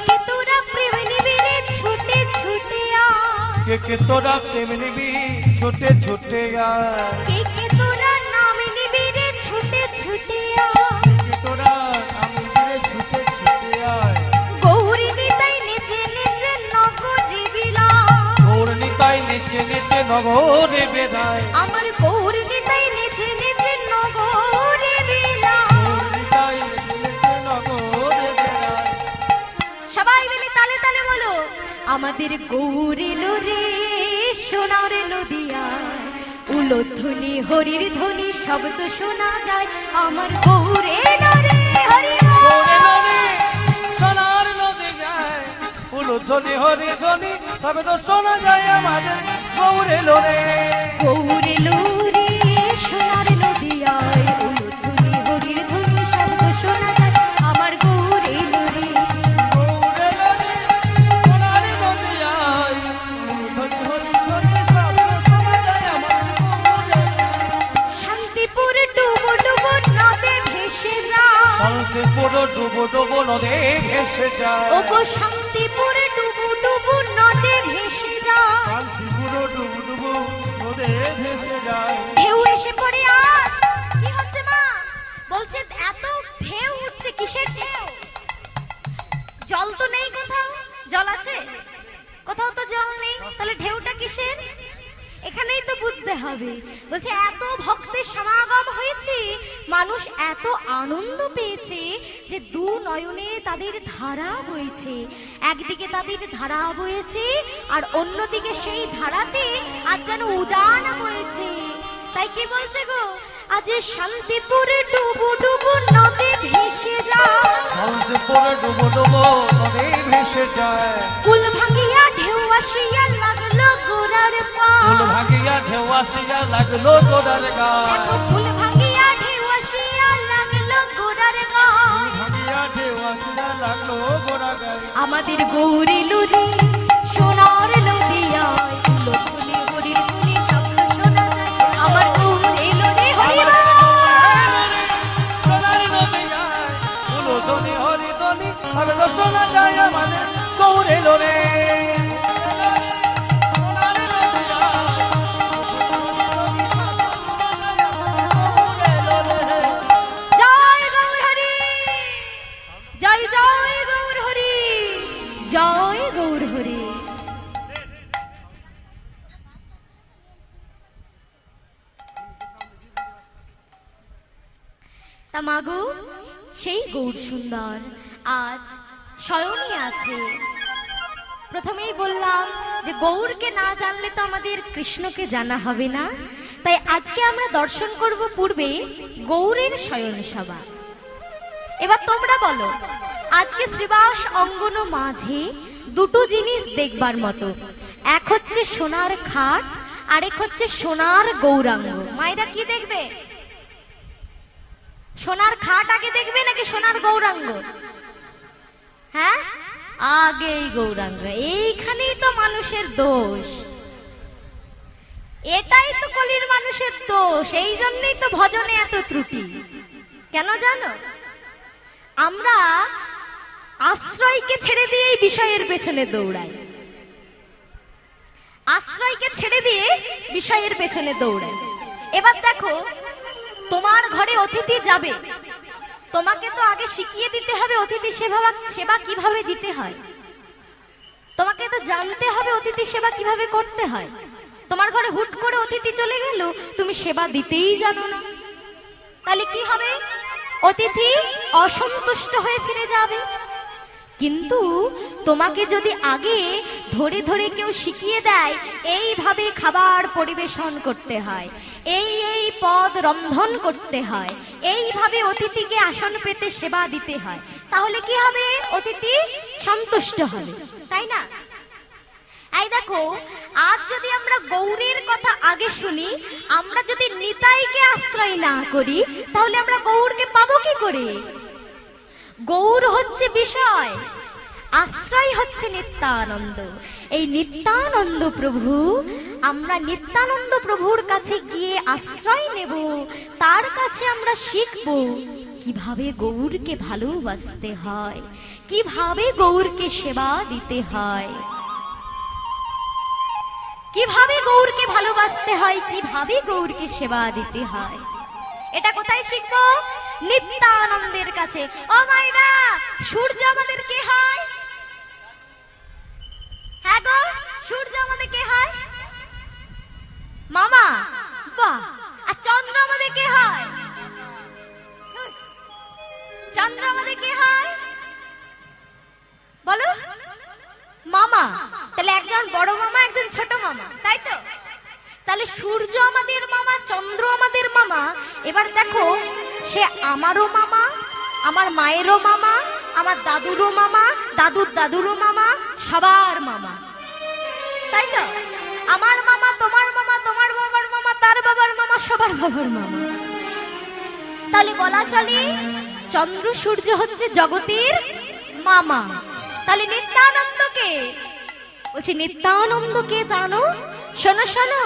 [SPEAKER 1] কে তোরা প্রেম নিবি রে ছুটে ছুটে আয়,
[SPEAKER 2] কে তোরা প্রেম নিবি ছোটে ছোটে আয়,
[SPEAKER 1] কে তোরা নাম নিবি রে ছুটে ছুটে আয়।
[SPEAKER 2] কে তোরা আমি রে ছুটে ছুটে আয়।
[SPEAKER 1] গৌরী নিতাই নেচে নেচে নগরে বিলায়,
[SPEAKER 2] গৌর নিতাই নেচে নেচে নগরে বেড়ায়।
[SPEAKER 1] আমার গৌরী নিতাই নেচে নেচে নগরে বিলায়।
[SPEAKER 2] গৌর নিতাই নেচে নেচে নগরে বেড়ায়।
[SPEAKER 1] সবাই মিলে তালে তালে বলো, আমাদের গৌর এলো রে সোনার নদিয়া, উলধ্বনি হরির ধ্বনি শব্দ শোনা যায় আমার গৌর এলো রে। হরি
[SPEAKER 2] গৌর এলো রে সোনার নদী যায়, উলুধ্বনি হরি ধ্বনি শব্দ শোনা যায় আমাদের গৌর এলো রে।
[SPEAKER 1] গৌর এলো রে সোনার নদিয়ায়, উলধ্বনি হরির ধ্বনি শব্দ শোনা যায় আমার গৌর এলো রে।
[SPEAKER 2] গৌর এলো রে সোনার নদী যায়, উলুধ্বনি হরি ধ্বনি শব্দ শোনা যায় আমাদের গৌর এলো রে।
[SPEAKER 1] শান্তিপুর ডুবো ডুবো নদে ভেসে যায়,
[SPEAKER 2] শান্তিপুর ডুবু ডুবু নদে ভেসে যায়
[SPEAKER 1] ওগো শান্তিপুরে ডুবু ডুবু নদে ভেসে যায়
[SPEAKER 2] শান্তিপুর ডুবু ডুবু নদে ভেসে যায়
[SPEAKER 1] ঢেউ এসে পড়ে আজ কি হচ্ছে মা বলছে এত ঢেউ উঠছে কিসের ঢেউ জল তো নেই কোথাও জল আছে কোথাও তো জল নেই তাহলে ঢেউটা কিসের এখানেই তো বুঝতে হবে বলছে এত ভক্তের সমাগম হয়েছে মানুষ এত আনন্দ পেয়েছে যে দু নয়নে তাদের ধারা বইছে একদিকে তাদের ধারা বইছে আর অন্যদিকে সেই ধারাতে আজ যেন উজান বইছে তাই কি বলছে গো আজ শান্তিপুরে ডুবু ডুবু নদী ভেসে যায়
[SPEAKER 2] শান্তিপুর ডুবু ডুবু নদে ভেসে যায়
[SPEAKER 1] কুল ভাঙিয়া ঢেউ আসিয়া লাগলো গোড়ার পা
[SPEAKER 2] ফুল ভাঙিয়া ঢেউ আসিয়া লাগলো গোড়ার গায়
[SPEAKER 1] দেখো ফুল ভাঙিয়া ঢেউ আসিয়া লাগলো গোড়ার গায়
[SPEAKER 2] ভাঙিয়া ঢেউ আসিয়া লাগলো গোড়া গায়
[SPEAKER 1] আমাদের গৌরী লুরি সোনার নদিয়ায় লতুনি হরির তুনি শব্দ শোনা যায় আমার গৌরী লুরি হরি
[SPEAKER 2] সোনার নদী যায় ফুলো ধনি হরি ধনি তবে তো শোনা যায় আমাদের গৌরে লোরে
[SPEAKER 1] জয় গৌর হরি জয় জয় গৌর হরি জয় গৌর হরি তা মাগো সেই গৌর সুন্দর আজ শয়নে আছে প্রথমেই বললাম যে গৌরকে না জানলে তো আমাদের কৃষ্ণকে জানা হবে না তাই আজকে আমরা দর্শন করব পূর্বে গৌরের শয়ন সভা এবার তোমরা বলো আজকে শ্রীবাস অঙ্গন মাঝে দুটো জিনিস দেখবার মতো এক হচ্ছে সোনার খাট আরেক হচ্ছে সোনার গৌরাঙ্গ মায়েরা কি দেখবে সোনার খাট আগে দেখবে নাকি সোনার গৌরাঙ্গ হ্যাঁ আগেই গৌরাঙ্গ এইখানেই তো মানুষের দোষ এটাই তো কলির মানুষের দোষ এই জন্যই তো ভজনে এত ত্রুটি কেন জানো আমরা আশ্রয়কে ছেড়ে দিয়ে এই বিষয়ের পেছনে দৌড়াই আশ্রয়কে ছেড়ে দিয়ে বিষয়ের পেছনে দৌড়াই এবার দেখো তোমার ঘরে অতিথি যাবে তোমাকে তো আগে শিখিয়ে দিতে হবে অতিথি সেবা কিভাবে দিতে হয় তোমাকে তো জানতে হবে অতিথি সেবা কিভাবে করতে হয় তোমার ঘরে হুট করে অতিথি চলে গেল তুমি সেবা দিতেই জানো না তাহলে কি হবে অতিথি অসন্তুষ্ট হয়ে ফিরে যাবে কিন্তু তোমাকে যদি আগে ধরে ধরে কেউ শিখিয়ে দেয় এইভাবে খাবার পরিবেশন করতে হয় এই পদ রন্ধন করতে হয় এইভাবে অতিথিকে আসন পেতে সেবা দিতে হয় তাহলে কি হবে অতিথি সন্তুষ্ট হবে তাই না এই দেখো আজ যদি আমরা গৌরের কথা আগে শুনি আমরা যদি নিতাইকে আশ্রয় না করি তাহলে আমরা গৌরকে পাবো কি করে গৌর হচ্ছে বিষয় আশ্রয় হচ্ছে নিত্যানন্দ এই নিত্যানন্দ প্রভু আমরা নিত্যানন্দ প্রভুর কাছে গিয়ে আশ্রয় নেব তার কাছে আমরা শিখব কিভাবে গৌরকে ভালোবাসতে হয় কিভাবে গৌরকে সেবা দিতে হয় কিভাবে গৌরকে ভালোবাসতে হয় কিভাবে গৌরকে সেবা দিতে হয় এটা কোথায় শিখবো নিত্যানন্দের কাছে ও মাইরা সূর্য আমাদের কে হয় হ্যাঁ গো সূর্য আমাদের কে হয় মামা বাহ আর চন্দ্র আমাদের কে হয় চন্দ্র আমাদের কে হয় বলো মামা তাহলে একজন বড় মামা একজন ছোট মামা তাই তো তাহলে সূর্য আমাদের মামা চন্দ্র আমাদের মামা এবার দেখো সে আমারও মামা আমার মায়েরও মামা আমার দাদুরও মামা দাদুর দাদুরও মামা সবার মামা তাই তো আমার মামা তোমার মামা তোমার বাবার মামা তার বাবার মামা সবার বাবার মামা তাহলে বলা চলে চন্দ্র সূর্য হচ্ছে জগতের মামা তাহলে নিত্যানন্দকে বলছি নিত্যানন্দকে জানো শোনো শোনো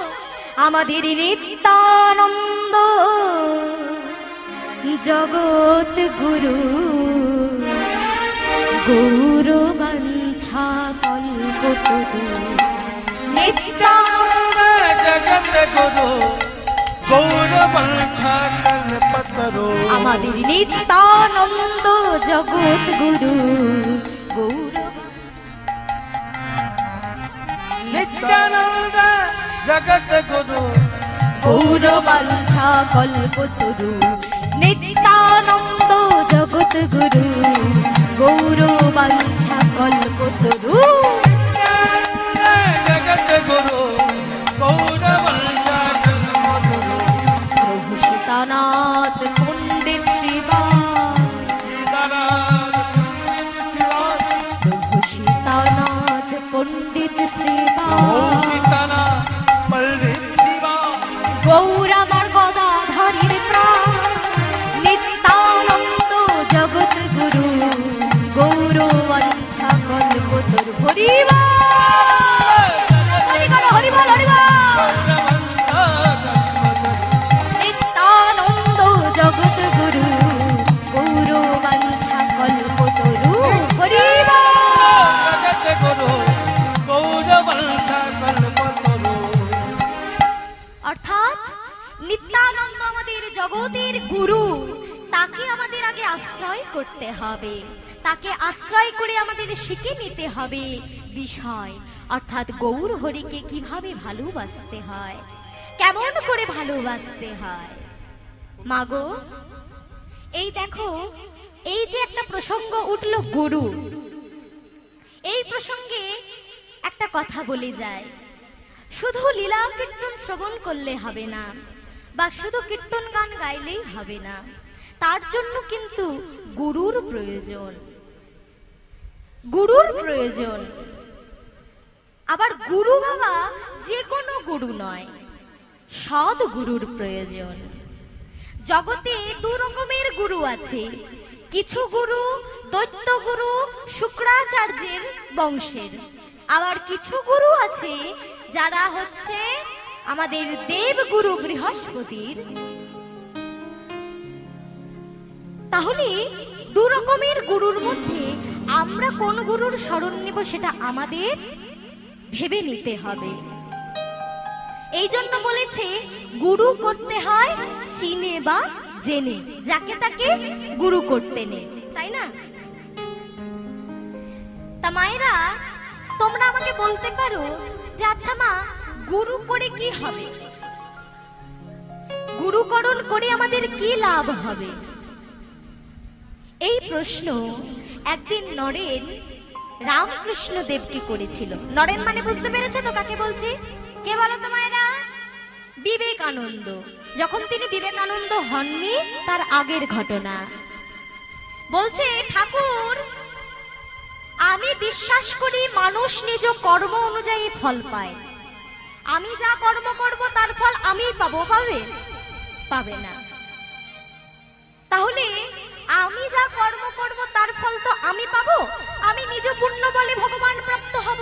[SPEAKER 1] আমাদের নিত্যানন্দ জগৎ গুরু গৌরবাঞ্ছা কল্পতরু
[SPEAKER 2] নিত্যানন্দ জগত গুরু গৌরবাঞ্ছা কল্পতরু
[SPEAKER 1] আমাদের নিত্যানন্দ জগৎ গুরু
[SPEAKER 2] নিত্যানন্দ জগত গুরু
[SPEAKER 1] গৌরবাঞ্ছা কল্পতরু নিত্যানন্দ জগৎ গুরু গৌরবাঞ্ছা কল্পতরু
[SPEAKER 2] জগত গুরু গৌরবাঞ্ছা কল্পতরু
[SPEAKER 1] প্রভু সীতানাথ পণ্ডিত প্রভু সীতানাথ পণ্ডিত
[SPEAKER 2] সীতানা পণ্ডিত শিবা
[SPEAKER 1] গৌর আমার গদাধরের প্রাণ নিত্যানন্দ জগৎ গুরু গৌরবাঞ্ছা কল্পতরু হরিবা হরিবল নিত্যানন্দ জগৎ গুরু গৌরবাঞ্ছা কল্পতরু হরিবা
[SPEAKER 2] জগত গুরু গৌরবাঞ্ছা কল্পতরু
[SPEAKER 1] অর্থাৎ নিত্যানন্দ আমাদের জগতের গুরু, তাকে আমাদের আগে আশ্রয় করতে হবে, তাকে আশ্রয় করে আমাদের শিখে নিতে হবে বিষয়, অর্থাৎ গৌর হরিকে কিভাবে ভালোবাসতে হয়, কেমন করে ভালোবাসতে হয়। মাগো, এই দেখো, এই যে একটা প্রসঙ্গ উঠল গুরু, এই প্রসঙ্গে একটা কথা বলে যায়, শুধু লীলা কীর্তন শ্রবণ করলে হবে না, বা শুধু কীর্তন গান গাইলেই হবে না, তার জন্য কিন্তু গুরুর প্রয়োজন, গুরুর প্রয়োজন। আবার গুরু বাবা যে কোনো গুরু নয়, সৎ গুরুর প্রয়োজন। জগতে দু রকমের গুরু আছে, কিছু গুরু দৈত্য গুরু শুক্রাচার্যের বংশের, আবার কিছু গুরু আছে যারা হচ্ছে আমাদের দেবগুরু বৃহস্পতির। তাহলে দু রকমের গুরুর মধ্যে আমরা কোন গুরুর শরণ নেব সেটা আমাদের ভেবে নিতে হবে। এই জন্য বলেছে গুরু করতে হয় চিনে বা জেনে, যাকে তাকে গুরু করতে নেই, তাই না? তা মায়েরা, তোমরা আমাকে বলতে পারো যে আচ্ছা মা, গুরু করে কি হবে, গুরুকরণ করে আমাদের কি লাভ হবে? এই প্রশ্ন একদিন নরেন রামকৃষ্ণ দেবকে করেছিল। নরেন মানে বুঝতে পেরেছো তো কাকে বলছি? কে বলো তো মায়েরা? বিবেকানন্দ। যখন তিনি বিবেকানন্দ হননি তার আগের ঘটনা বলছে, ঠাকুর, আমি বিশ্বাস করি মানুষ নিজ কর্ম অনুযায়ী ফল পায়, আমি যা কর্ম করব তার ফল আমিই পাবো, পাবে? পাবে না। তাহলে আমি যা কর্ম করব তার ফল তো আমি পাবো, আমি নিজ পুণ্য বলে ভগবান প্রাপ্ত হব,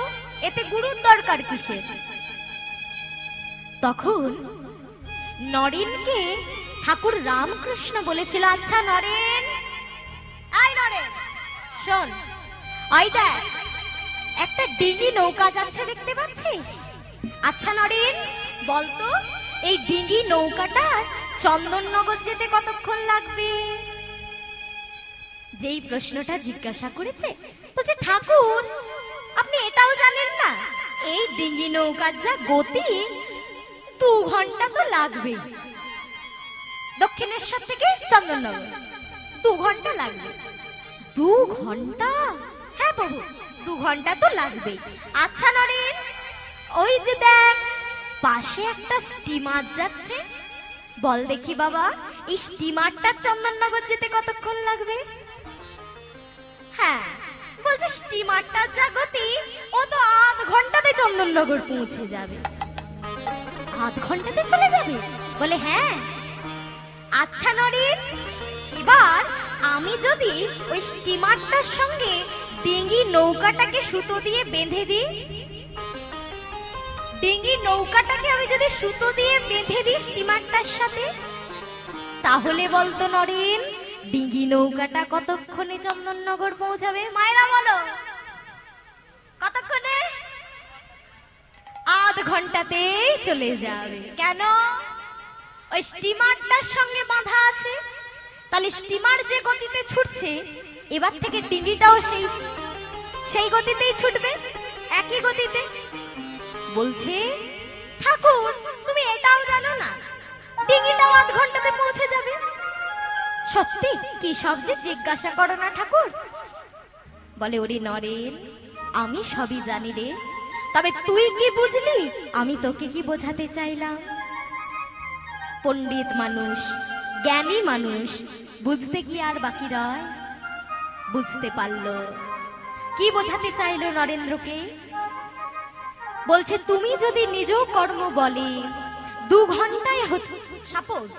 [SPEAKER 1] এতে গুরুর দরকার কিসের? তখন নরেনকে ঠাকুর রামকৃষ্ণ বলেছিল, আচ্ছা নরেন, আই নরেন শোন, ওই দেখ একটা ডিঙি নৌকা যাচ্ছে, দেখতে পাচ্ছিস? আচ্ছা নরেন, বলতো এই ডিঙি নৌকাটা চন্দননগর যেতে কতক্ষণ লাগবে? যেই প্রশ্নটা জিজ্ঞাসা করেছে, বলছে ঠাকুর, আপনি এটাও জানেন না এই ডিঙি নৌকার যা গতি, 2 ঘন্টা তো লাগবে, দক্ষিণেশ্বর থেকে চন্দননগর 2 ঘন্টা লাগবে। 2 ঘন্টা? হ্যাঁ বাবু, 2 ঘন্টা তো লাগবে। আচ্ছা নরেন, ওই যে দেখ পাশে একটা স্টিমার যাচ্ছে, বল দেখি বাবা, এই স্টিমারটা চন্দননগর যেতে কতক্ষণ লাগবে? হ্যাঁ, বলছে স্টিমারটার যা গতি, ও তো 8 ঘন্টাতে চন্দননগর পৌঁছে যাবে। 8 ঘন্টাতে চলে যাবে? বলে হ্যাঁ। আচ্ছা নরেন, এবার আমি যদি ওই স্টিমারটার সঙ্গে ডিঙি নৌকাটাকে সুতো দিয়ে বেঁধে দিই, ডিঙি নৌকাটাকে আমি যদি সুতো দিয়ে বেঁধে দিই স্টিমারটার সাথে, তাহলে বলতো নরেন, ডিঙ্গি নৌকাটা কতক্ষণে চন্দননগর পৌঁছাবে? মায়েরা বলো, কতক্ষণে? আধ ঘন্টাতেই চলে যাবে। কেন? ওই স্টিমারটার সঙ্গে বাঁধা আছে। তাহলে স্টিমার যে গতিতে ছুটছে, এবার থেকে ডিঙ্গিটাও সেই গতিতেই ছুটবে, একই গতিতে। বলছে, ঠাকুর তুমি এটাও জানো না ডিঙ্গিটাও আধ ঘন্টাতে পৌঁছে যাবে? সত্যি? কি সব যে জিজ্ঞাসা করো না ঠাকুর। বলে, ওরে নরেন, আমি সবই জানি রে, তবে তুই কি বুঝলি, আমি তোকে কি বোঝাতে চাইলাম? পণ্ডিত মানুষ, জ্ঞানী মানুষ, বুঝতে কি আর বাকি রয়? বুঝতে পারলো। কি বোঝাতে চাইলো নরেন্দ্রকে? বলছে, তুমি যদি নিজ কর্ম বলে 2 ঘন্টায় সাপোজ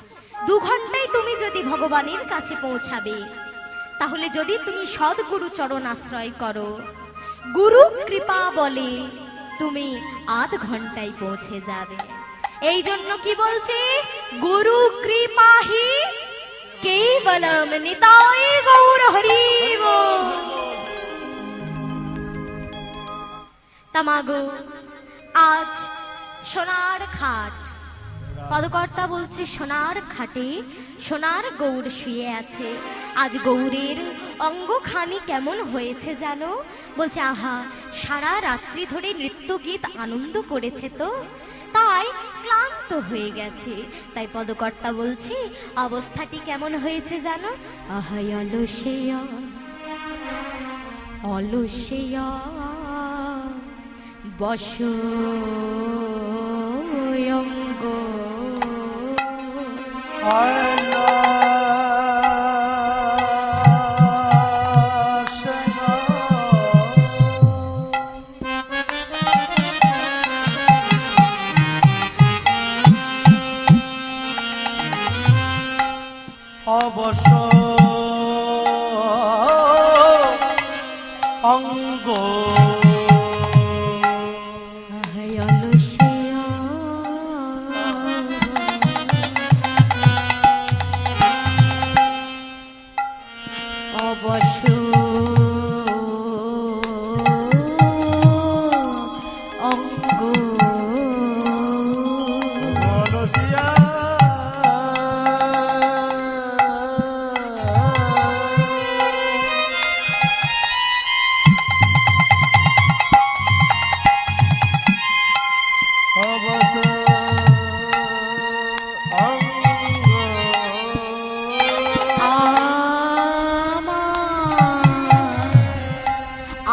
[SPEAKER 1] 2 ঘন্টায় তুমি যদি ভগবানের কাছে পৌঁছাবে, তাহলে যদি তুমি সদ্গুরু চরণ আশ্রয় করো, গুরু কৃপা বলে তুমি আধ ঘন্টায় পৌঁছে যাবে। এই জন্য কি বলছে? গুরু কৃপাহি কেবলম নিতাই গৌর হরি বল। তামাগো, আজ সোনার খাট, পদকর্তা বলছে সোনার খাটে সোনার গৌর শুয়ে আছে। আজ গৌরের অঙ্গখানি কেমন হয়েছে জানো? বলছে, আহা, সারা রাত্রি ধরে নৃত্য গীত আনন্দ করেছে তো, তাই ক্লান্ত হয়ে গেছে। তাই পদকর্তা বলছে অবস্থাটি কেমন হয়েছে জানো? আহাই অলসেয়া অলসেয়া বসয়ঙ্গ।
[SPEAKER 2] অবশ্য অঙ্গ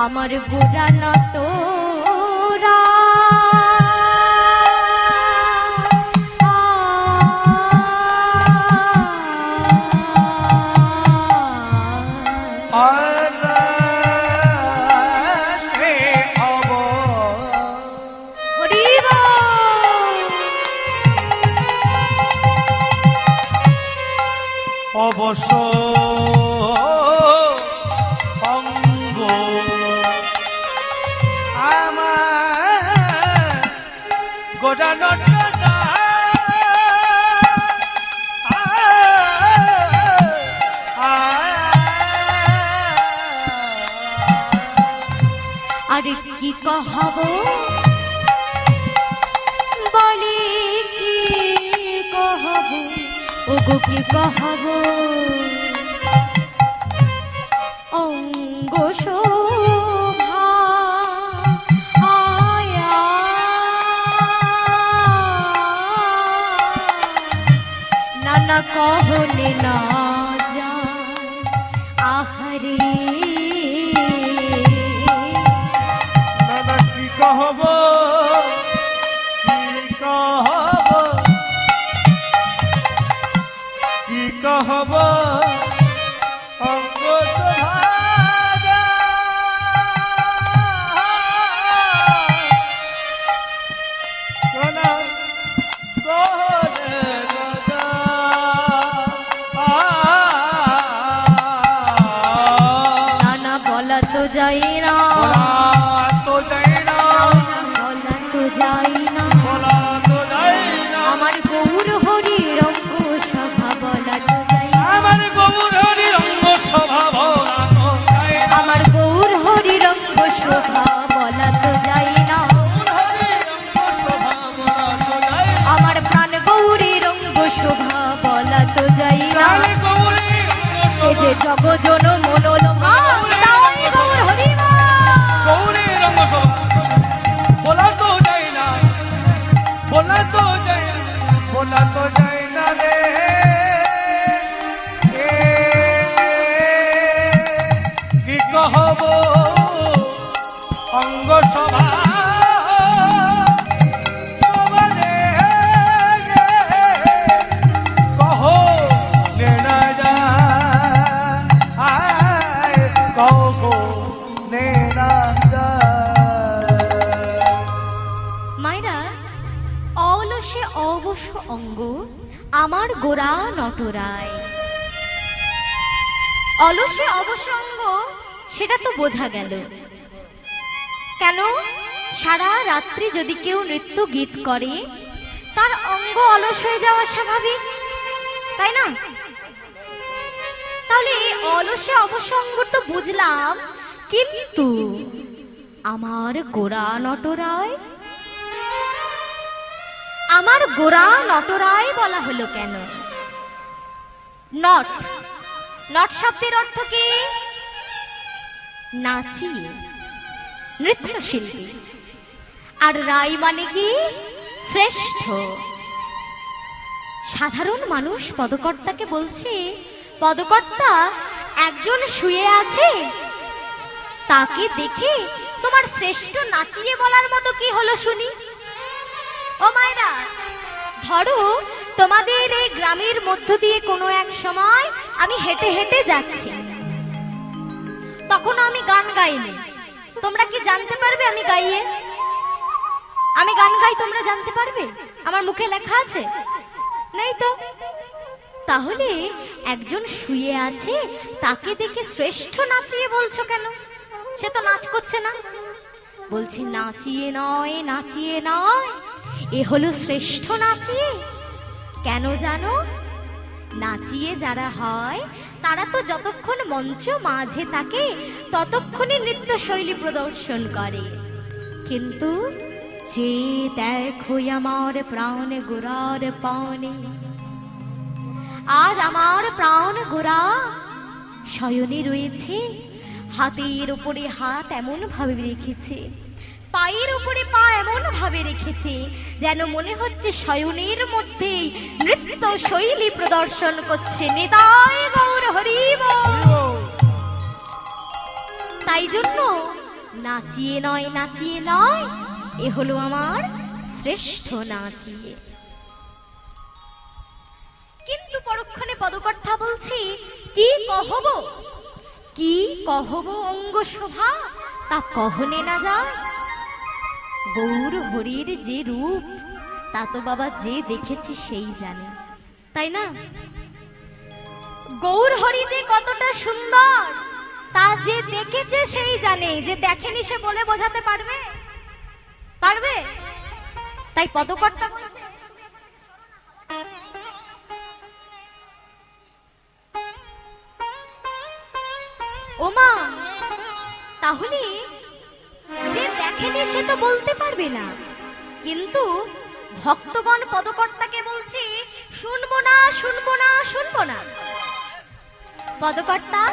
[SPEAKER 1] আমার গোড়া নটোরা
[SPEAKER 2] অবশ্য অঙ্গ আমার গোডানো
[SPEAKER 1] আরে কি কহব বলে, কি কহব ওগো কি কহব, অঙ্গ শোভা আয়া নানা কহলে না যায় আহারে।
[SPEAKER 2] নানা কি কহব কি কহব অঙ্গ শোভা নানা কহলে না
[SPEAKER 1] নানা বলা তো যায় না,
[SPEAKER 2] তো যাই না,
[SPEAKER 1] বলা তো যায় না,
[SPEAKER 2] বলা তো যাই না,
[SPEAKER 1] আমার গৌর হরি রঙ্গ সভা বলা যে জগজন মনোলোভা তাই গৌর হরিমা।
[SPEAKER 2] গৌরের রঙ্গসভা বলা তো যায় না, বলা তো যায় না, বলা তো যায় না রে। এ কি কহব অঙ্গ সভা সবারে কহ নে না যায়, কহ নে না যায়।
[SPEAKER 1] মায়েরা, অলসে অবশ্য অঙ্গ আমার গোরা নটরায়। অলসে অবশ্য অঙ্গ সেটা তো বোঝা গেল। কেন? সারা রাত্রি যদি কেউ নৃত্য গীত করে তার অঙ্গ অলস হয়ে যাওয়া স্বাভাবিক, তাই না? তাহলে অলসে অবশ্য অঙ্গ তো বুঝলাম, কিন্তু আমার গোরা নটরায়, আমার গোরা নটরায় বলা হলো কেন? নট, নট শব্দের অর্থ কি? নাচি, নৃত্যশিল্পী। আর রায় মানে কি? শ্রেষ্ঠ। সাধারণ মানুষ পদকর্তাকে বলছে, পদকর্তা একজন শুয়ে আছে, তাকে দেখে তোমার শ্রেষ্ঠ নাচিয়ে বলার মতো কি হলো শুনি? ও মায়েরা, ধরো তোমাদের এই গ্রামের মধ্য দিয়ে কোনো এক সময় আমি হেঁটে হেঁটে যাচ্ছি, তখন আমি গান গাইনি, তোমরা কি জানতে পারবে আমি গাইয়ে? আমি গান গাই তোমরা জানতে পারবে? আমার মুখে লেখা আছে? নেই তো। তাহলে একজন শুয়ে আছে, তাকে দেখে শ্রেষ্ঠ নাচিয়ে বলছো কেন? সে তো নাচ করছে না। বলছি নাচিয়ে নয়, নাচিয়ে নয়, এ হলো শ্রেষ্ঠ নাচিয়ে। কেন জানো? নাচিয়ে যারা হয় তারা তো যতক্ষণ মঞ্চ মাঝে থাকে ততক্ষণই নৃত্য শৈলী প্রদর্শন করে। কিন্তু যে দেখো আমার প্রাণ গোরার পানে, আজ আমার প্রাণ গোরা শয়নে রয়েছে, হাতের উপরে হাত এমন ভাবে রেখেছে, পায়ের উপরে পা এমন ভাবে রেখেছে যেন মনে হচ্ছে শয়নের মধ্যেই নৃত্য শৈলী প্রদর্শন করছে। নিতাই গৌর হরি বল। তাই জন্য নাচিয়ে নয়, নাচিয়ে নয়, এ হলো আমার শ্রেষ্ঠ নাচিয়ে। কিন্তু পরক্ষণে পদকর্তা বলছি, কি কহব, কি কহব অঙ্গ শোভা তা কহনে না যায়। গৌর হরির যে রূপ তা তো বাবা যে দেখেছি সেই জানে, তাই না? গৌর হরি যে কতটা সুন্দর তা যে দেখেছে সেই জানে, যে দেখেনি সে বলে বোঝাতে পারবে? পারবে? তাই পদকর্তা বলছে, ওমা, তাহলে যে দেখেনি সে তো বলতে পারবে না, কিন্তু ভক্তগণ পদকর্তাকে বলছে শুনবো না, শুনবো না, শুনবো না। পদকর্তা,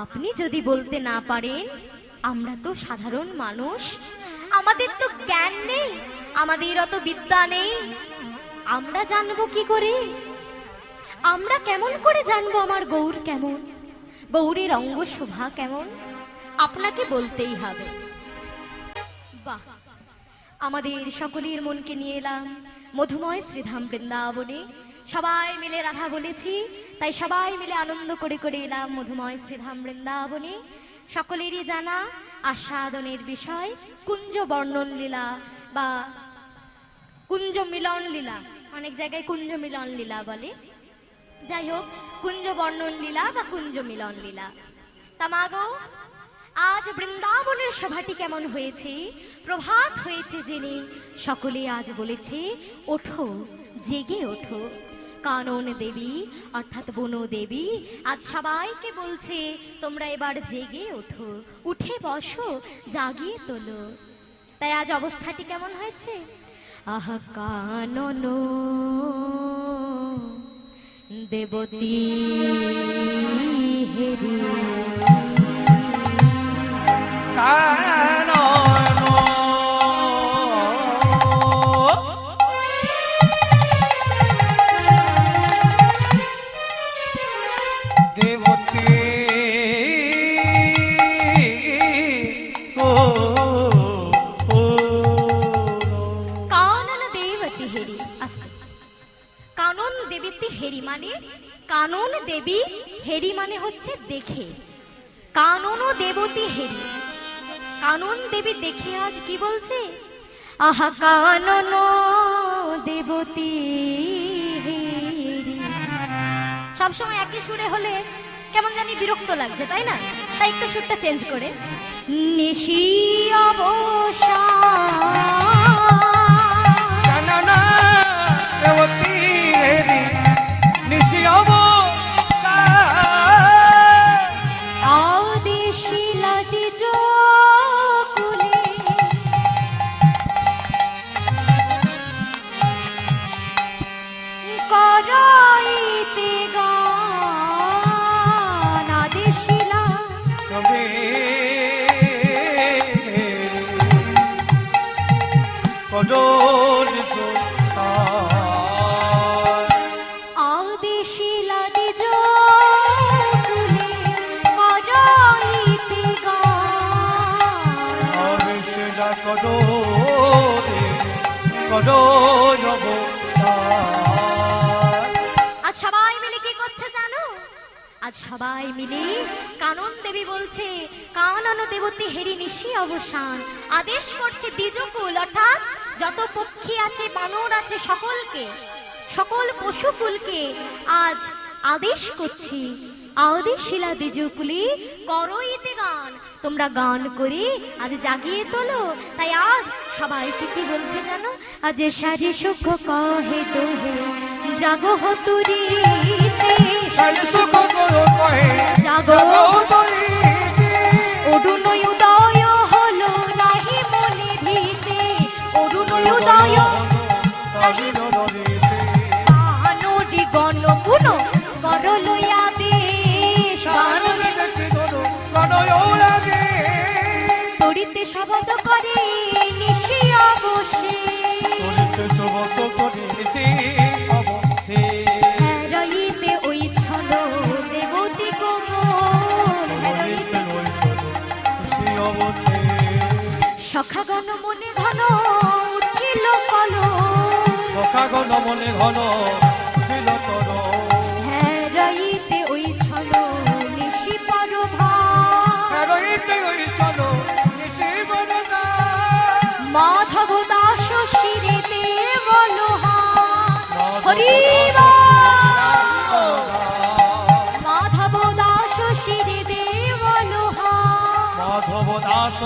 [SPEAKER 1] আপনি যদি বলতে না পারেন, আমরা তো সাধারণ মানুষ, আমাদের তো জ্ঞান নেই, আমাদের অত বিদ্যা নেই, আমরা জানবো কি করে? আমরা কেমন করে জানবো আমার গৌর কেমন, গৌরের অঙ্গ শোভা কেমন? আপনাকে বলতেই হবে। বাহ, আমাদের সকলের মনকে নিয়ে এলাম মধুময় শ্রীধাম বৃন্দাবনে। সবাই মিলে রাধা বলেছি, তাই সবাই মিলে আনন্দ করে করে এলাম মধুময় শ্রীধাম বৃন্দাবনে। সকলেরই জানা আস্বাদনের বিষয় কুঞ্জ বর্ণন লীলা বা কুঞ্জ মিলন লীলা, অনেক জায়গায় কুঞ্জ মিলন লীলা বলে, যাই হোক কুঞ্জ বর্ণন লীলা বা কুঞ্জ মিলন লীলা। তামাগো, আজ বৃন্দাবনের সভাটি কেমন হয়েছে, প্রভাত হয়েছে জেনে সকলে আজ বলেছে ওঠো, জেগে ওঠো। কানন দেবী অর্থাৎ বনো দেবী আজ সবাইকে বলছে তোমরা এবার জেগে ওঠো, উঠে বসো, জাগিয়ে তোলো। তাই আজ অবস্থাটি কেমন হয়েছে? আহা কানন দেবতী হেরি
[SPEAKER 2] কানন দেবতী ও
[SPEAKER 1] কানন দেবতী হেরি। আস্তে আস্তে। কানন দেবতী হেরি মানে কানন দেবী, হেরি মানে হচ্ছে দেখে। কানন দেবতী হেরি, কানন দেবী দেখে আজ কি বলছে? আহা কানন দেবতী হেরি। সবসময় একই সুরে হলে কেমন জানি বিরক্ত লাগছে, তাই না? তাই একটু সুরটা চেঞ্জ করে নিশি অবসান
[SPEAKER 2] কানন দেবতী হেরি নিশি
[SPEAKER 1] আদেশিলাদি জকুলে করাইতে গান আদেশিলা
[SPEAKER 2] তবে কদর
[SPEAKER 1] আদেশিলাদি জকুলে করাইতে গান
[SPEAKER 2] সেটা কদর
[SPEAKER 1] আজ সবাই মিলে কি করছে জানো? আজ সবাই মিলে কানন দেবী বলছে কানন দেবতী হেরি নিশি অবসান, আদেশ করছে দ্বিজকুল অর্থাৎ যত পক্ষী আছে, বানর আছে, সকলকে, সকল পশুকুলকে আজ আদেশ করছি আদেশিলা দ্বিজকুলে করইতে গান, তোমরা গান করে আজ জাগিয়ে তোলো। তাই আজ সবাইকে কি বলছে জানো? আজ সারি সুখ কহে দোহে জাগো হতুরিতে
[SPEAKER 2] সুখ কহে
[SPEAKER 1] জাগো অরুণয় উদয় হলো নাহি মনে ভিতে, অরুণয় উদয় আনরি গণ গুণ কর লইয়া দেশ তরিতে শবদ করে নিশি অবসে রইতে ওই ছল দেবতী কোমল সখাগণ মনে ঘন উঠিল কল
[SPEAKER 2] সখাগণ মনে ঘন উঠিল তর
[SPEAKER 1] রইতে ওই ছল নিশি পরভা
[SPEAKER 2] রইতে ওই চলো নিশি বননা
[SPEAKER 1] মাধব দাস শিরে দেবল হরি মাধব দাস শিরে দেবল
[SPEAKER 2] মাধব দাস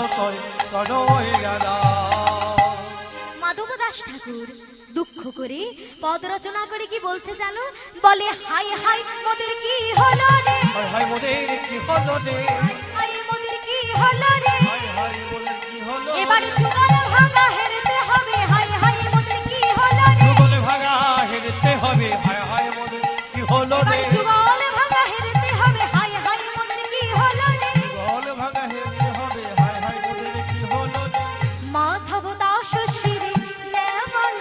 [SPEAKER 1] মাধব দাস ঠাকুর দুঃখ করে পদ রচনা করে কি বলছে জানো? বলে হাই হাই মোদের কি হলো রে,
[SPEAKER 2] হাই মোদের কি হলো রে,
[SPEAKER 1] হাই মোদের কি হলো রে,
[SPEAKER 2] হাই বলে কি হলো
[SPEAKER 1] এবার যুগল ভাঙা হেরতে হবে, হাই হাই মোদের কি হলো রে,
[SPEAKER 2] বলে ভাগা হেরতে হবে, হাই হাই মোদের কি হলো রে,
[SPEAKER 1] এবার যুগল ভাঙা হেরতে হবে, হাই হাই মোদের কি হলো রে,
[SPEAKER 2] বলে ভাগা হেরতে হবে, হাই হাই মোদের কি হলো রে,
[SPEAKER 1] মাধব দাস শিরে দেবল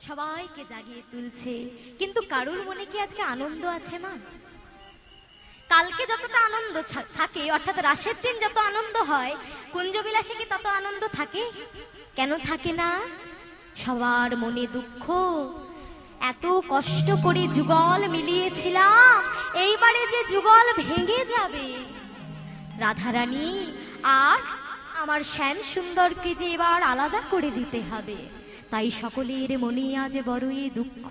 [SPEAKER 1] সবাইকে জাগিয়ে তুলছে, কিন্তু কারুর মনে কি আজকে আনন্দ আছে মা? কালকে যতটা আনন্দ থাকে অর্থাৎ রাসের দিন যত আনন্দ হয়, কুঞ্জবিলাসে কি তত আনন্দ থাকে? কেন থাকে না? সবার মনে দুঃখ। এত কষ্ট করে যুগল মিলিয়েছিলাম, এইবারে যে যুগল ভেঙে যাবে, রাধারানী আর আমার শ্যাম সুন্দরকে যে এবার আলাদা করে দিতে হবে, তাই সকলের মনে আজ বড়ই দুঃখ।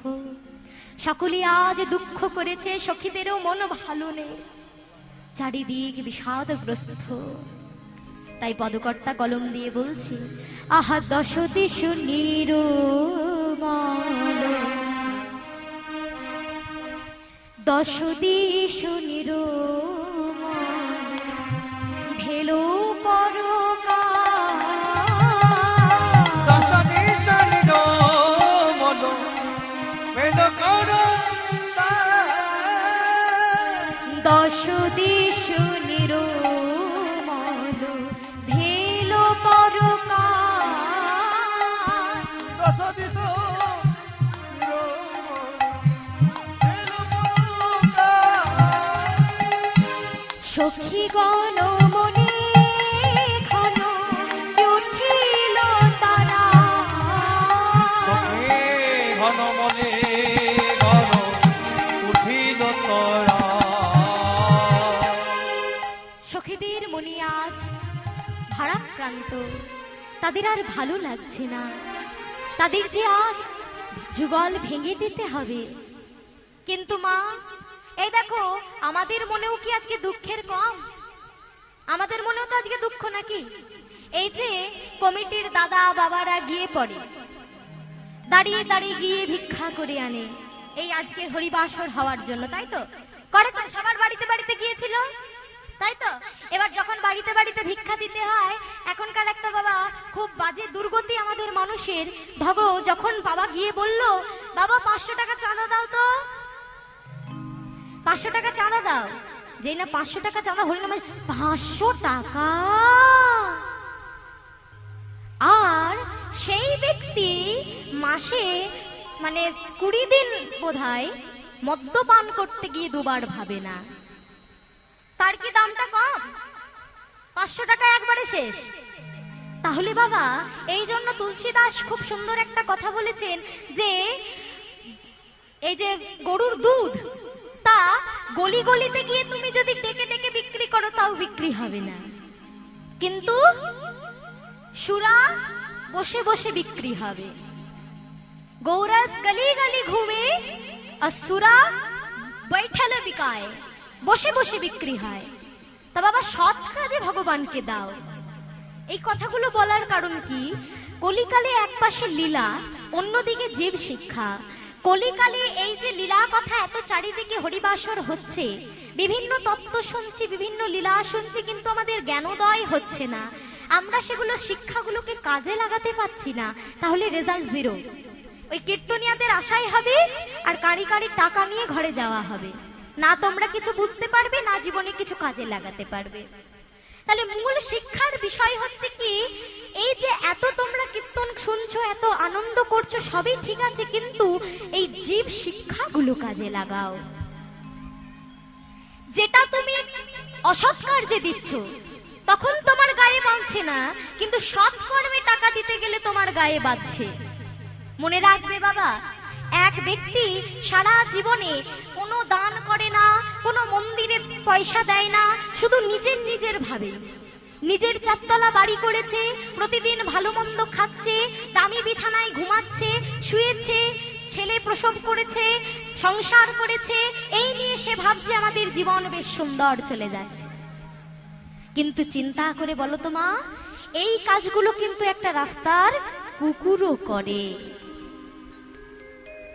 [SPEAKER 1] সকলে আজ দুঃখ করেছে, সখীদেরও মন ভালো নেই, চারিদিক বিষাদগ্রস্ত। তাই পদকর্তা কলম দিয়ে বলছি, আহা দশ দিশ নির্মল, দশ দিশ নির্মল ভেলো পরকা,
[SPEAKER 2] দশ
[SPEAKER 1] গণ মনে ঘন উঠিল তারা।
[SPEAKER 2] সখী ঘন মনে ঘন উঠিল তরা।
[SPEAKER 1] সখীদের মনে আজ ভারাক্রান্ত, তাদের আর ভালো লাগছে না, তাদের যে আজ যুগল ভেঙে দিতে হবে। কিন্তু মা, এই দেখো, আমাদের মনেও কি আজকে দুঃখের কম? আমাদের মনেও তো আজকে দুঃখ নাকি? এই যে কমিটির দাদা বাবারা গিয়ে পড়ে, দাঁড়িয়ে দাঁড়িয়ে গিয়ে ভিক্ষা করে আনে এই আজকের হরিবাসর হওয়ার জন্য, তাই তো? করে তো, সবার বাড়িতে বাড়িতে গিয়েছিল, তাই তো? এবার যখন বাড়িতে বাড়িতে ভিক্ষা দিতে হয়, এখনকার একটা বাবা খুব বাজে দুর্গতি আমাদের মানুষের। ধরো যখন বাবা গিয়ে বলল, বাবা 500 টাকা চাঁদা দাও তো, 500 টাকা চাঁদা দাও, যেই না 500 টাকা চাঁদা হলো না, 500 টাকা। আর সেই ব্যক্তি মাসে মানে 20 দিন বোধহয় মদ্যপান করতে গিয়ে দুবার ভাবে না। তার কি দামটা কম? 500 টাকা একবারে শেষ। তাহলে বাবা, এই জন্য তুলসী দাস খুব সুন্দর একটা কথা বলেছেন যে এই যে গরুর দুধ, তা গলি গলিতে গিয়ে তুমি যদি ডেকে ডেকে বিক্রি করো তাও বিক্রি হবে না, কিন্তু সুরা বসে বসে বিক্রি হবে। গৌরস গলি গলি ঘুমে আর সুরা বৈঠলে বিকায়, বসে বসে বিক্রি হয়। তা বাবা, সৎ কাজে ভগবানকে দাও। এই কথাগুলো বলার কারণ কি? কলিকালে এক পাশে লীলা, অন্যদিকে জীব শিক্ষা। কলিকালে এই যে লীলা কথা এত চারিদিকে হরিবাসর হচ্ছে, বিভিন্ন তত্ত্ব শুনছি, বিভিন্ন লীলা শুনছি, কিন্তু আমাদের জ্ঞানোদয় হচ্ছে না। আমরা সেগুলো শিক্ষাগুলোকে কাজে লাগাতে পারছি না, তাহলে রেজাল্ট জিরো। ওই কীর্তনিয়াদের আশাই হবে আর কারি কারি টাকা নিয়ে ঘরে যাওয়া হবে। না তোমরা কিছু বুঝতে পারবে, না জীবনে কিছু কাজে লাগাতে পারবে। তাহলে মূল শিক্ষার বিষয় হচ্ছে কি, এই যে এত তোমরা কীর্তন শুনছো, এত আনন্দ করছো, সবই ঠিক আছে, কিন্তু এই জীব শিক্ষাগুলো কাজে লাগাও। যেটা তুমি অসৎ কার্যে দিচ্ছ তখন তোমার গায়ে বাঁধছে না, কিন্তু সৎ কর্মে টাকা দিতে গেলে তোমার গায়ে বাঁধছে। মনে রাখবে বাবা, এক ব্যক্তি সারা জীবনে কোনো দান করে না, কোনো মন্দিরে পয়সা দেয় না, শুধু নিজের ভাবে। নিজের 4 তলা বাড়ি করেছে, প্রতিদিন ভালো মন্দ খাচ্ছে, দামি বিছানায় ঘুমাচ্ছে, শুয়েছে, ছেলে প্রসব করেছে, সংসার করেছে, এই নিয়ে সে ভাবছে আমাদের জীবন বেশ সুন্দর চলে যাচ্ছে। কিন্তু চিন্তা করে বলো তো মা, এই কাজগুলো কিন্তু একটা রাস্তার কুকুরও করে,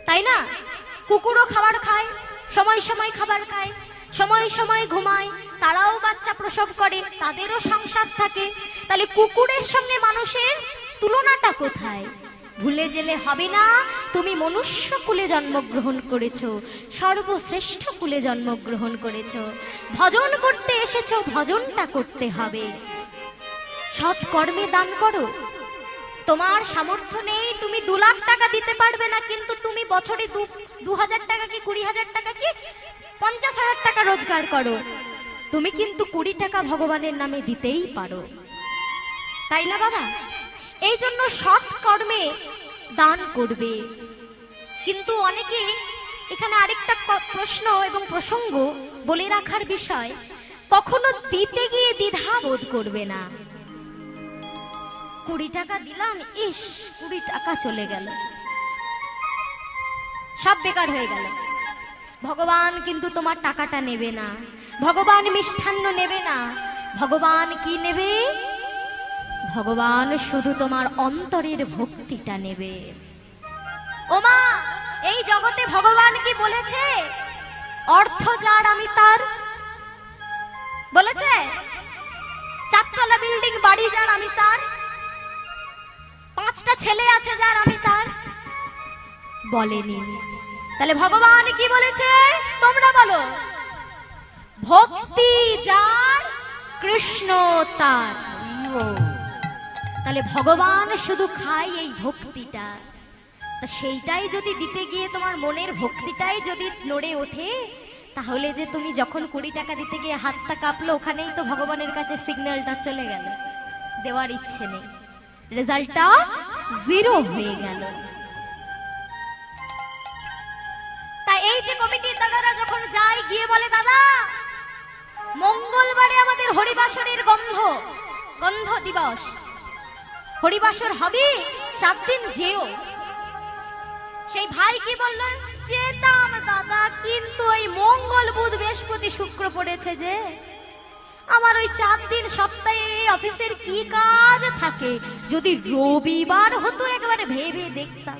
[SPEAKER 1] তাই না? কুকুরও খাবার খায়, সময় সময় খাবার খায়, সময় সময় ঘুমায়, তারাও বাচ্চা প্রসব করে, তাদেরও সংসার থাকে। তাহলে কুকুরের সঙ্গে মানুষের তুলনাটা কোথায়? ভুলে গেলে হবে না, তুমি মনুষ্য কুলে জন্মগ্রহণ করেছো, সর্বশ্রেষ্ঠ কুলে জন্মগ্রহণ করেছো। ভজন করতে এসেছো, ভজনটা করতে হবে। সৎ কর্মে দান করো। তোমার সামর্থ্য নেই, তুমি 2 লাখ টাকা দিতে পারবে না, কিন্তু তুমি বছরে 2000 টাকা কি 20,000 টাকা কি 50,000 টাকা রোজগার করো, তুমি কিন্তু 20 টাকা ভগবানের নামে দিতেই পারো, তাই না বাবা? এই জন্য সৎ কর্মে দান করবে। কিন্তু অনেকে এখানে আরেকটা প্রশ্ন এবং প্রসঙ্গ বলে রাখার বিষয়, কখনো দিতে গিয়ে দ্বিধা বোধ করবে না। 20 টাকা দিলাম, ইস 20 টাকা চলে গেল, সব বেকার হয়ে গেল। ভগবান কিন্তু তোমার টাকাটা নেবে না, ভগবান মিষ্টান্ন নেবে না, ভগবান কি নেবে? ভগবান শুধু তোমার অন্তরের ভক্তিটা নেবে। ওমা, এই জগতে ভগবান কি বলেছে অর্থ যার আমি তার? বলেছে? 4 তলা বিল্ডিং বাড়ি যার আমি তার? 5টা ছেলে আছে যার আমি তার? বলেনি। তাহলে ভগবান কি বলেছে তোমরা বলো? ভক্তি যার কৃষ্ণ তার। তাহলে ভগবান শুধু খায় এই ভক্তিটা, তা সেইটাই যদি দিতে গিয়ে তোমার মনের ভক্তিটাই যদি নড়ে ওঠে, তাহলে যে তুমি যখন 20 টাকা দিতে গিয়ে হাতটা কাঁপলো, ওখানেই তো ভগবানের কাছে সিগন্যালটা চলে গেল, দেওয়ার ইচ্ছে নেই, রেজাল্টটা 0 হয়ে গেল। তাই এই যে কমিটির দাদারা যখন যায়, গিয়ে বলে দাদা মঙ্গলবারে আমাদের হরিবাসরের গন্ধ দিবস, হরিবাসর হবে, 4 দিন যেও। সেই ভাই কি বলল, যেতাম দাদা, কিন্তু ওই মঙ্গল বুধ বৃহস্পতি শুক্র পড়েছে যে, আমার ওই 4 দিন সপ্তাহে অফিসের কি কাজ থাকে, যদি রবিবার হতো একবার ভেবে দেখতাম।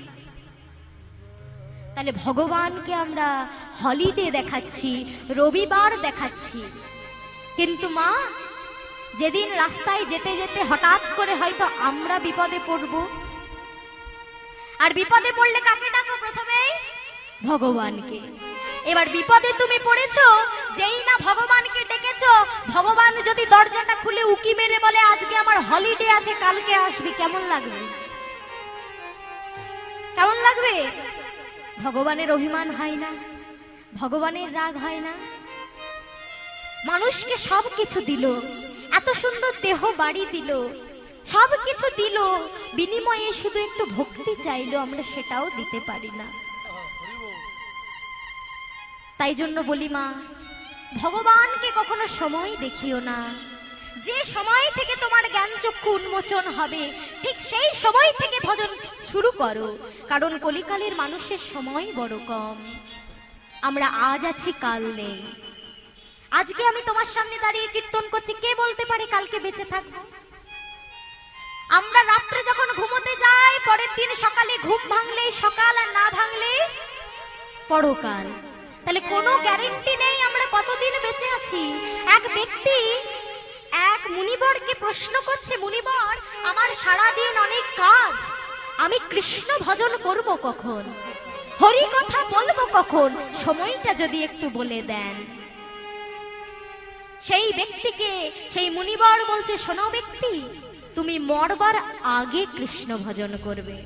[SPEAKER 1] তাহলে ভগবানকে আমরা হলিডে দেখাচ্ছি, রবিবার দেখাচ্ছি, কিন্তু মা যেদিন রাস্তায় যেতে যেতে হঠাৎ করে হয়তো আমরা বিপদে পড়ব, আর বিপদে পড়লে কাকে ডাকো প্রথমেই? ভগবানকে। এবার বিপদে তুমি পড়েছো, যেই না ভগবানকে ডেকেছো, ভগবান যদি দরজাটা খুলে উকি মেরে বলে আজকে আমার হলিডে আছে, কালকে আসবি, কেমন লাগবে? কেমন লাগবে? ভগবানের অভিমান হয় না? ভগবানের রাগ হয় না? মানুষকে সব কিছু দিল, এত সুন্দর দেহ বাড়ি দিল, সব কিছু দিল, বিনিময়ে শুধু একটু ভক্তি চাইলো, আমরা সেটাও দিতে পারি না। তাই জন্য বলি মা, ভগবানকে কখনো সময় দেখিও না। যে সময় থেকে তোমার জ্ঞান চক্ষু উন্মোচন হবে, ঠিক সেই সময় থেকে ভজন শুরু করো, কারণ কলিকালের মানুষের সময় বড় কম। আমরা আজ আছি, কাল নেই। আজকে আমি তোমার সামনে দাঁড়িয়ে কীর্তন করছি, কে বলতে পারে কালকে বেঁচে থাকবো? আমরা রাত্রে যখন ঘুমোতে যাই, পরের দিন সকালে ঘুম ভাঙলে সকাল, আর না ভাঙলে পরকাল। তাহলে কোনো গ্যারেন্টি নেই আমরা কতদিন বেঁচে আছি। এক ব্যক্তি এক মুনিবরকে প্রশ্ন করছে, মুনিবর আমার সারাদিন অনেক কাজ, আমি কৃষ্ণ ভজন করব কখন, হরি কথা বলবো কখন, সময়টা যদি একটু বলে দেন। সেই ব্যক্তিকে সেই মুনিবর বলছে, শোনো ব্যক্তি, তুমি মরবার আগে কৃষ্ণ ভজন করবে।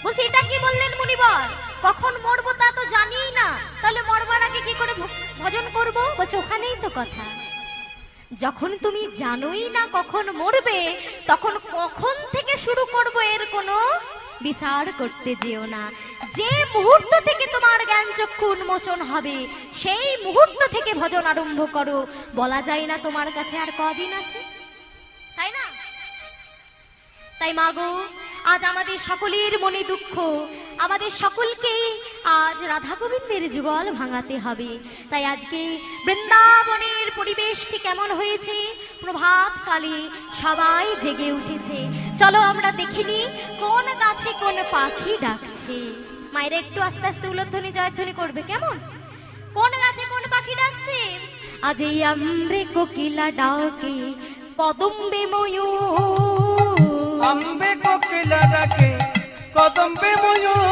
[SPEAKER 1] বলছে এটা কি বললেন মুনিবর, কখন মরবো তা তো জানি না, তাহলে মরবার আগে কি করে ভজন করব? বলছে ওখানেই তো কথা, যখন তুমি জানোই না কখন মরবে, তখন কখন থেকে শুরু করব এর কোনো বিচার করতে যেও না। যে মুহূর্ত থেকে তোমার জ্ঞান চক্ষু উন্মোচন হবে, সেই মুহূর্ত থেকে ভজন আরম্ভ করো। বলা যায় না তোমার কাছে আর কদিন আছে, তাই না? তাই মাগো, আজ আমাদের সকলের মনে দুঃখ, আমাদের সকলকেই আজ রাধা গোবিন্দের যুগল ভাঙাতে হবে। তাই আজকে বৃন্দাবনের পরিবেশটি কেমন হয়েছে, প্রভাত কালে সবাই জেগে উঠেছে। চলো আমরা দেখিনি কোন গাছে কোন পাখি ডাকছে। মায়েরা একটু আস্তে আস্তে উলধ্বনি জয়ধ্বনি করবে, কেমন? কোন গাছে কোন পাখি ডাকছে? আজ এই আম্রে কোকিলা ডাকে, কদম্বে ময়ূর,
[SPEAKER 2] আম্বে কোকিলা ডাকে, কদম্বে ময়ূর,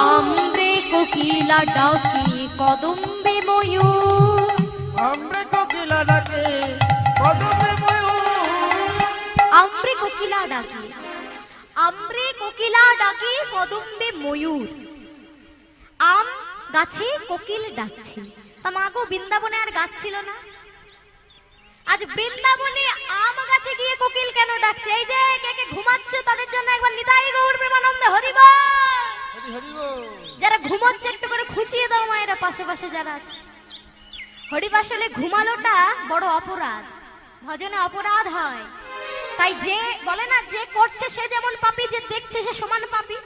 [SPEAKER 1] আম্রে কোকিলা ডাকে, কদম্বে ময়ূর,
[SPEAKER 2] আম্বে কোকিলা ডাকে, কদম্বে ময়ূর,
[SPEAKER 1] আম্রে কোকিলা ডাকে, আম্রে কোকিলা ডাকে, কদম্বে ময়ূর। আম গাছে কোকিল ডাকছে। তা মাগো, বৃন্দাবনে আর গাছ ছিল না? আজ বৃন্দাবনে আম গাছে গিয়ে কোকিল কেন ডাকছে? এই যে কে কে ঘুমাচ্ছ তাদের জন্য একবার নিতাই গৌর প্রেমানন্দে হরি বল। যারা ঘুমাচ্ছে একটু করে খুঁচিয়ে দাও মায়েরা, পাশে পাশে যারা আছে। হরিবাসলে ঘুমালোটা বড় অপরাধ, ভজনে অপরাধ হয়। তাই যে বলে না, যে করছে সে যেমন পাপী, যে দেখছে সে সমান পাপী।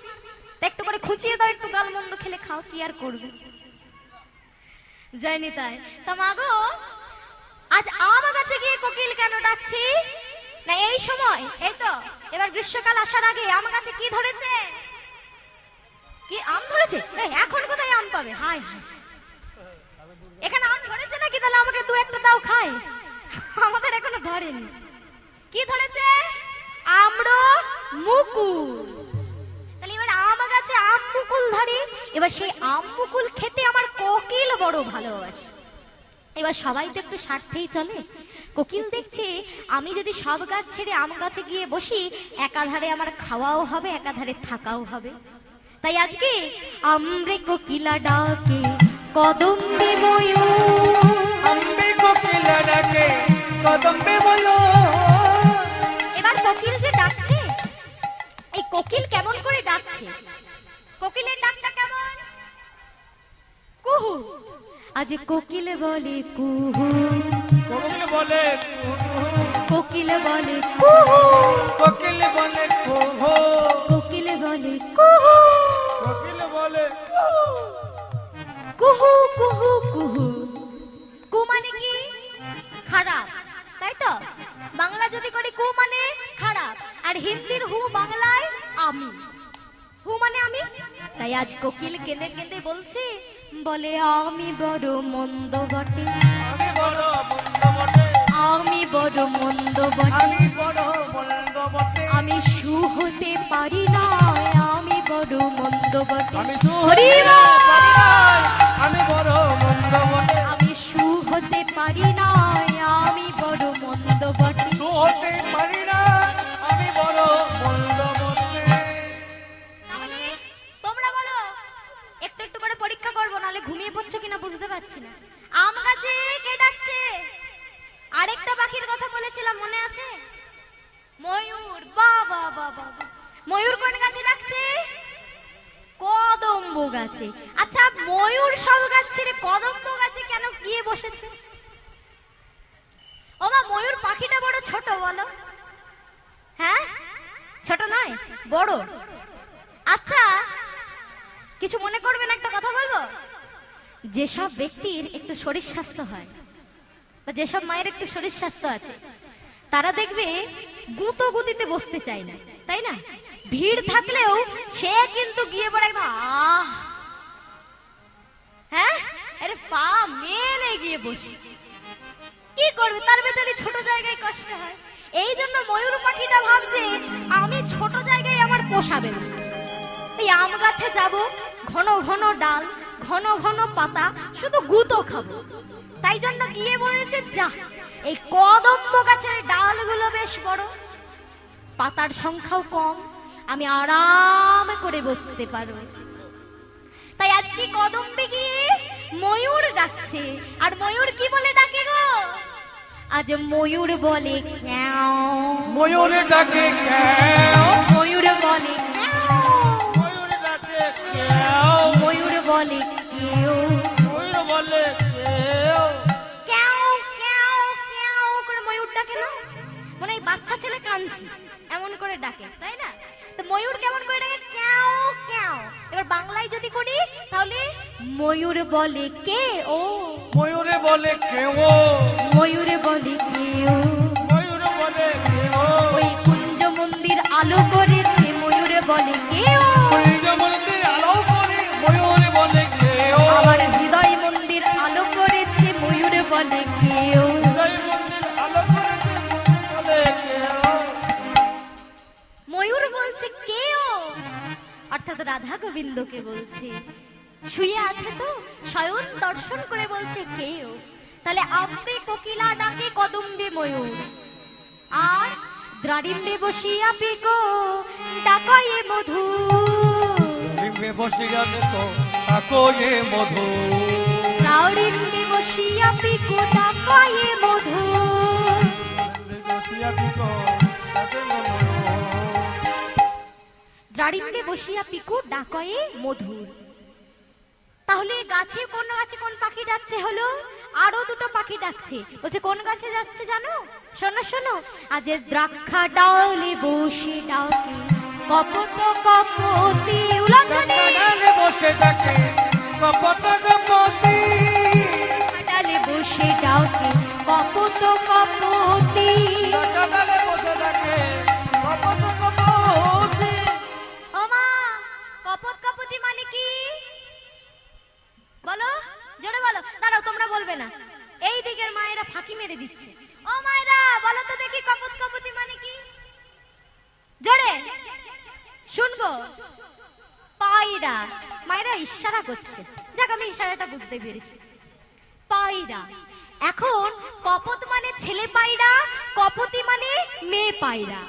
[SPEAKER 1] একটু করে খুঁচিয়ে দাও, একটু গালমন্দ খেলে খাও, কি আর করবে। জয় নিতাই। তা মাগো, আজ আম গাছে গিয়ে কোকিল কেন ডাকছি? না এই সময়, এই তো এবার গ্রীষ্মকাল আসার আগে আম গাছে কি ধরেছে? কি আম ধরেছে? এখন কোথায় আম পাবে? হায় হায়, এখানে আম ধরেছে নাকি? তাহলে আমাকে দু একটা দাও, খাই। আমাদের এখনো ধরেনি। কি ধরেছে? আম্র মুকুল। তাহলে এবার আম গাছে আম মুকুল ধরে, এবার সেই আম মুকুল খেতে আমার কোকিল বড় ভালোবাসে। এবার সবাই তো একটু স্বার্থেই চলে। কোকিল দেখছে আমি যদি সব গাছ ছেড়ে আম গাছে গিয়ে বসি, একাধারে আমার খাওয়াও হবে, একাধারে থাকাও হবে। তাই আজকে আমরে কোকিলা ডাকে কদম্বে ময়ূর।
[SPEAKER 2] আম্বে কোকিলা ডাকে কদম্বে ময়ূর।
[SPEAKER 1] এবার কোকিল যে ডাকছে, এই কোকিল কেমন করে ডাকছে? কোকিলের ডাকটা কেমন? কুহু। আজ কোকিল বলে কুহু,
[SPEAKER 2] কোকিল বলে
[SPEAKER 1] কোকিল বলে কুহু,
[SPEAKER 2] কোকিল বলে কুহু,
[SPEAKER 1] কোকিল বলে কুহু,
[SPEAKER 2] কোকিল বলে
[SPEAKER 1] কুহু কুহু কুহু। কু মানে কি? খারাপ, তাই তো? বাংলা যদি করি কু মানে খারাপ, আর হিন্দির হু বাংলায় আমি। হু মানে আমি। তাই আজ কোকিল কেঁদে কেঁদে বলছে, বলে আমি বড় মন্দ বটে,
[SPEAKER 2] আমি বড় মন্দ বটে,
[SPEAKER 1] আমি বড় মন্দ বটে,
[SPEAKER 2] আমি বড় মন্দ বটে,
[SPEAKER 1] আমি সু হতে পারি না, আমি বড় মন্দ বটে।
[SPEAKER 2] আমি
[SPEAKER 1] হরি
[SPEAKER 2] সুহতে
[SPEAKER 1] বল।
[SPEAKER 2] পারি নাই, আমি বড় মন্দ বটে,
[SPEAKER 1] আমি সু হতে পারি না, আমি বড় মন্দ বটে।
[SPEAKER 2] সুহতে পারি না, আমি বড় মন্দ বটে।
[SPEAKER 1] তাহলে তোমরা বলো, একটু একটু করে পরীক্ষা করবো, নাহলে ঘুমিয়ে পড়ছো কিনা বুঝতে পারছি না। আম গাছে কে ডাকছে? আরেকটা পাখির কথা বলেছিলাম, মনে আছে? ময়ূর। বাবা বাবা, ময়ূর কোন গাছে ডাকছে? কদম্ব গাছে। আচ্ছা, ময়ূর সব গাছ ছেড়ে কদম্ব গাছে কেন গিয়ে বসেছে? ওমা, ময়ূর পাখিটা বড় ছোট, বলো? হ্যাঁ, ছোট নয়, বড়। আচ্ছা, কিছু মনে করবেন, একটা কথা বলবো। যেসব ব্যক্তির একটু শরীর স্বাস্থ্য হয়, বা যেসব মায়ের একটু শরীর স্বাস্থ্য আছে, তারা দেখবে গুঁতো গুতিতে বসতে চায় না, তাই না? ভিড় থাকলেও সে কিন্তু গিয়ে পড়ে একদম আহ, হ্যাঁ, আরে পা মেলে গিয়ে বসে। কি করবে, তার বেচারি ছোট জায়গায় কষ্ট হয়। এই জন্য ময়ূর পাখিটা ভাবছে, আমি ছোট জায়গায় আমার পোষাবে না। এই আম গাছে যাব, ঘন ঘন ডাল, ঘন ঘন পাতা, শুধু গুঁতো খাবো। তাই জন্য গিয়ে বলেছে, যা, এই কদম্ব গাছের ডালগুলো বেশ বড়, পাতার সংখ্যাও কম, আমি আরাম করে বসতে পারবো। তাই আজকে কদম্বে গিয়ে ময়ূর ডাকছে। আর ময়ূর কি বলে ডাকে গো? আজ ময়ূর বলে ক্যাও,
[SPEAKER 2] ময়ূর ডাকে ক্যাও,
[SPEAKER 1] ময়ূর বলে ক্যাও,
[SPEAKER 2] ময়ূর ডাকে ক্যাও,
[SPEAKER 1] ময়ূর বলে কেউ,
[SPEAKER 2] ময়ূর বলে ক্যাও,
[SPEAKER 1] ক্যাও ক্যাও ক্যাও করে ময়ূর ডাকে না? মনে হয় বাচ্চা ছেলে কাঁদছে, এমন করে ডাকে, তাই না? তো ময়ূর কেমন করে ডাকে? ক্যাও ক্যাও। এবার বাংলায় যদি করি, তাহলে ময়ূর বলে কে ও,
[SPEAKER 2] ময়ূরে বলে কেও,
[SPEAKER 1] ময়ূর বলে কেউ,
[SPEAKER 2] ময়ূর বলে কেও,
[SPEAKER 1] ওই কুঞ্জ মন্দির আলো করেছে, ময়ূর বলে কেউ,
[SPEAKER 2] কুঞ্জ মন্দির আলো করে, ময়ূর বলে কেও,
[SPEAKER 1] আমার হৃদয় মন্দির আলো করেছে, ময়ূর বলে কেউ।
[SPEAKER 2] হৃদয় মন্দির আলো করেছে, বলে কেও।
[SPEAKER 1] ময়ূর বলছে কেও, অর্থাৎ রাধা গোবিন্দকে বলছে। শুয়ে আছে তো, শয়ন দর্শন করে বলছে কেও। তাহলে আমরে কোকিলা ডাকে কদম্বে ময়ূর, আর দ্রাড়িম্বে বসিয়া পিকো ডাকায়ে মধু।
[SPEAKER 2] ডিম্বে বসিয়া দেখো তাকো এ মধু,
[SPEAKER 1] দ্রাড়িম্বে বসিয়া পিকো ডাকায়ে মধু।
[SPEAKER 2] বসিয়া দেখো তাকে মধু।
[SPEAKER 1] দ্রাড়িম্বে বসিয়া পিকো ডাকায়ে মধুর। তাহলে গাছে কোন গাছে কোন পাখি ডাকছে? হলো আরো দুটো পাখি ডাকছে। বলছে কোন গাছে যাচ্ছে জানো? শোনো শোনো, আজ দ্রাক্ষা ডালে বসে ডাকে কপত কপতি। উলঙ্ঘনে
[SPEAKER 2] ডালে বসে ডাকে কপত কপতি,
[SPEAKER 1] ডালে বসে ডাকে কপত কপতি।
[SPEAKER 2] ডালে বসে ডাকে কপত কপতি।
[SPEAKER 1] ওমা, কপত কপতি মানে কি বলো? জোরে বলো। দাঁড়াও, তোমরা বলবে না, এই দিকের মায়েরা ফাঁকি মেরে দিচ্ছে। ও মায়েরা, বলো তো দেখি কপত কপতি মানে কি? জোরে শুনবো। পায়রা। মায়েরা ইশারা করছে, যাক আমি ইশারাটা বুঝতে পেরেছি। পায়রা। এখন কপত মানে ছেলে পায়রা, কপতি মানে মেয়ে পায়রা।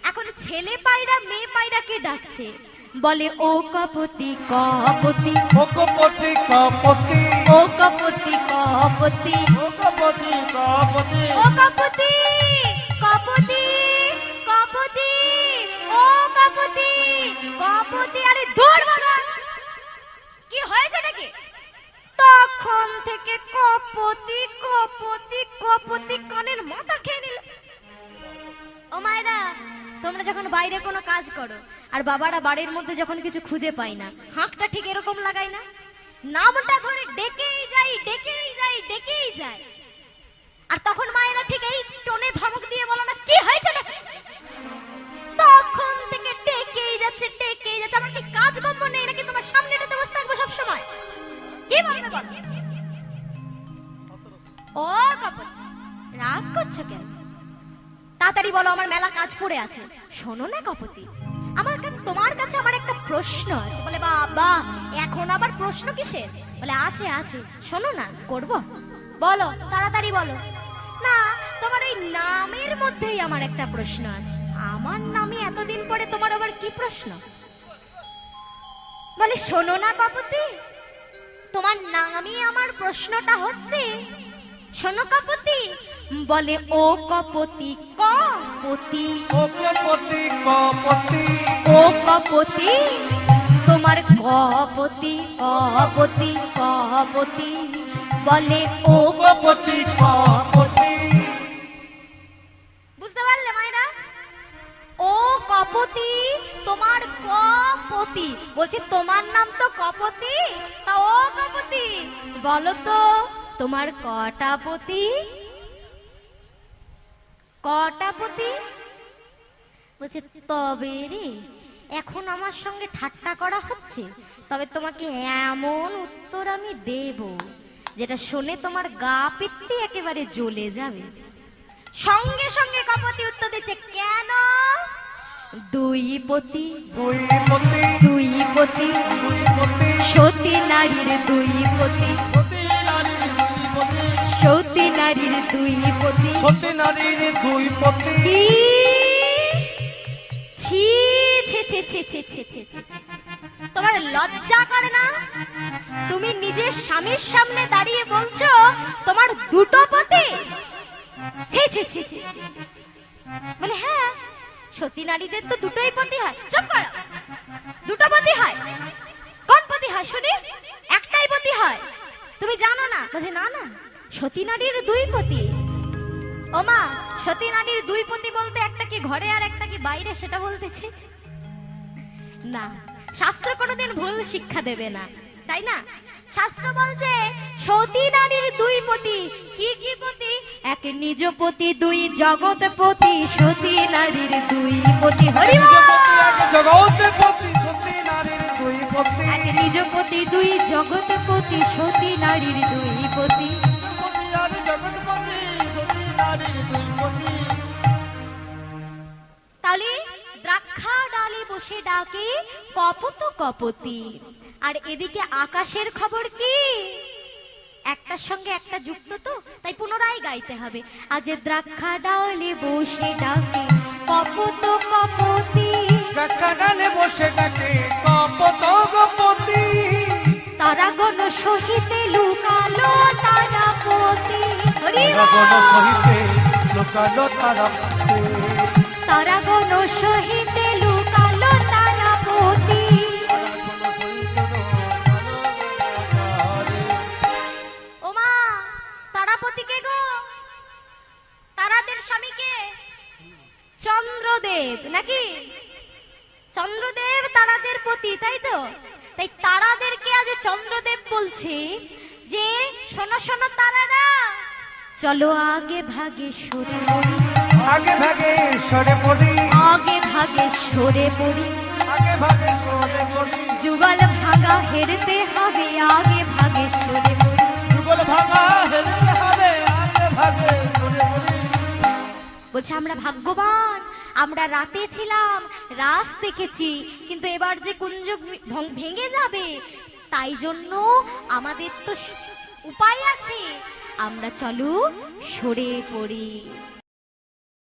[SPEAKER 1] এখন ছেলে পায়রা মেয়ে পায়রাকে ডাকছে। বলে ও কপতি কপতি
[SPEAKER 2] ও কপতি কপতি
[SPEAKER 1] ও কপতি কপতি
[SPEAKER 4] ও কপতি কপতি
[SPEAKER 1] ও কপতি কপতি কপতি ও কপতি কপতি আরে দৌড় বাবা কি হয়েছে নাকি তখন থেকে কপতি কপতি কপতি কানের মাথা খেয়ে নিল ও মায়েরা তোমরা যখন বাইরে কোনো কাজ করো আর বাবারা বাড়ির মধ্যে যখন কিছু খুঁজে পাই না হাঁকটা ঠিক এরকম লাগাই না নামটা ধরে ডেকেই যাই ডেকেই যাই ডেকেই যাই আর তখন মায়েরা ঠিক এই টোনে ধমক দিয়ে বলো না কি হয়েছে নাকি তখন থেকে ডেকেই যাচ্ছে আমার কি কাজ কর্ম নেই নাকি তোমার সামনেটাতে বসে থাকবো সব সময় কি বলবে বল ও কপত রাগ করছো কেন তাড়াতাড়ি বলো আমার মেলা কাজ পড়ে আছে শোনো না কপতি তোমার কাছে আমার একটা প্রশ্ন আছে বলে বাবা এখন আবার প্রশ্ন কিসের বলে আছে আছে শোনো না করব বলো তাড়াতাড়ি বলো না তোমার এই নামের মধ্যেই আমার একটা প্রশ্ন আছে আমার নামে এতদিন পরে তোমার আবার কি প্রশ্ন বলে শোনো না কপতি তোমার নামে আমার প্রশ্নটা হচ্ছে শোনো কপতি বলে ও কপতি কপতি
[SPEAKER 2] ও কপতি কপতি
[SPEAKER 1] ও কপতি তোমার কপতি কপতি কপতি বলে ও
[SPEAKER 2] কপতি কপতি
[SPEAKER 1] বুঝতে পারলে মায়েরা ও কপতি তোমার কপতি বলছি তোমার নাম তো কপতি তা ও কপতি বলো তো তোমার কটা পতি কটা পতি বলছে তবে রে এখন আমার সঙ্গে ঠাট্টা করা হচ্ছে তবে তোমাকে এমন উত্তর আমি দেব যেটা শুনে তোমার গা পিত্তি একেবারে জ্বলে যাবে সঙ্গে সঙ্গে কপতি উত্তর দিচ্ছে কেন দুই পতি
[SPEAKER 2] দুই পতি
[SPEAKER 1] দুই পতি
[SPEAKER 2] দুই পতি
[SPEAKER 1] সতী নারীর দুই পতি
[SPEAKER 4] পতি নারীর দুই পতি
[SPEAKER 1] সতী নারীর দুই পতি
[SPEAKER 2] সতী নারীর দুই পতি
[SPEAKER 1] কি ছি ছি ছি ছি ছি ছি ছি ছি ছি। তোমার লজ্জা করে না তুমি নিজের স্বামীর সামনে দাঁড়িয়ে বলছো তোমার দুটো পতি ছি ছি ছি ছি ছি। বলে হ্যাঁ সতী নারীদের তো দুটোই পতি হয় চুপ করো দুটো পতি হয় কোন পতি হয় শুনি একটাই পতি হয় তুমি জানো না বলছে না না সতী নারীর দুই পতি ও মা সতী নারীর দুই পতি বলতে একটা কি ঘরে আর একটা কি বাইরে সেটা বলতেছে না শাস্ত্র কোনোদিন ভুল শিক্ষা দেবে না তাই না শাস্ত্র বলছে সতী নারীর দুই পতি কি কি পতি এক নিজ পতি দুই জগৎ পতি সতী নারীর দুই পতি হরি বল।
[SPEAKER 2] জগতে পতি সতী নারীর দুই পতি
[SPEAKER 1] এক নিজ পতি দুই জগৎ পতি সতী নারীর দুই পতি
[SPEAKER 4] পতি আর জগৎপতি সতী নারীর দুই পতি
[SPEAKER 1] তাহলে দ্রাক্ষা ডালে বসে ডাকে কপত কপতি আর এদিকে আকাশের খবর কি একটার সঙ্গে একটা যুক্ত তো তাই পুনরায় গাইতে হবে আজ দ্রাক্ষা ডালে বসে ডাকে কপত কপতি
[SPEAKER 2] কাকা ডালে বসে ডাকে কপত গপতি
[SPEAKER 1] তারাগণ সহিতে লুকালো তারাপতি হরি বল।
[SPEAKER 2] গগন সহিতে লোকালো তারাপতি
[SPEAKER 1] তারাগণ সহিতে লুকালো তারাপতি ওমা তারাপতি কে গো তারাদের স্বামীকে চন্দ্রদেব নাকি চন্দ্রদেব তারাদের পতি তাই তো তাই তারাদেরকে আগে চন্দ্রদেব বলছে যে শোনো শোনো তারারা চলো আগে ভাগে সরে পড়ি
[SPEAKER 2] আগে ভাগে সরে পড়ি
[SPEAKER 1] আগে ভাগে সরে পড়ি
[SPEAKER 2] আগে ভাগে সরে পড়ি
[SPEAKER 1] যুগল ভাগা হেরতে হবে আগে ভাগে সরে পড়ি
[SPEAKER 4] যুগল ভাঙা হেলতে হবে আগে ভাগে সরে পড়ি
[SPEAKER 1] বলছে আমরা ভাগ্যবান আমরা রাতে ছিলাম রাত দেখেছি কিন্তু এবার যে কুঞ্জ ভেঙে যাবে তাই জন্য আমাদের তো উপায় আছে আমরা চলো সরে পড়ি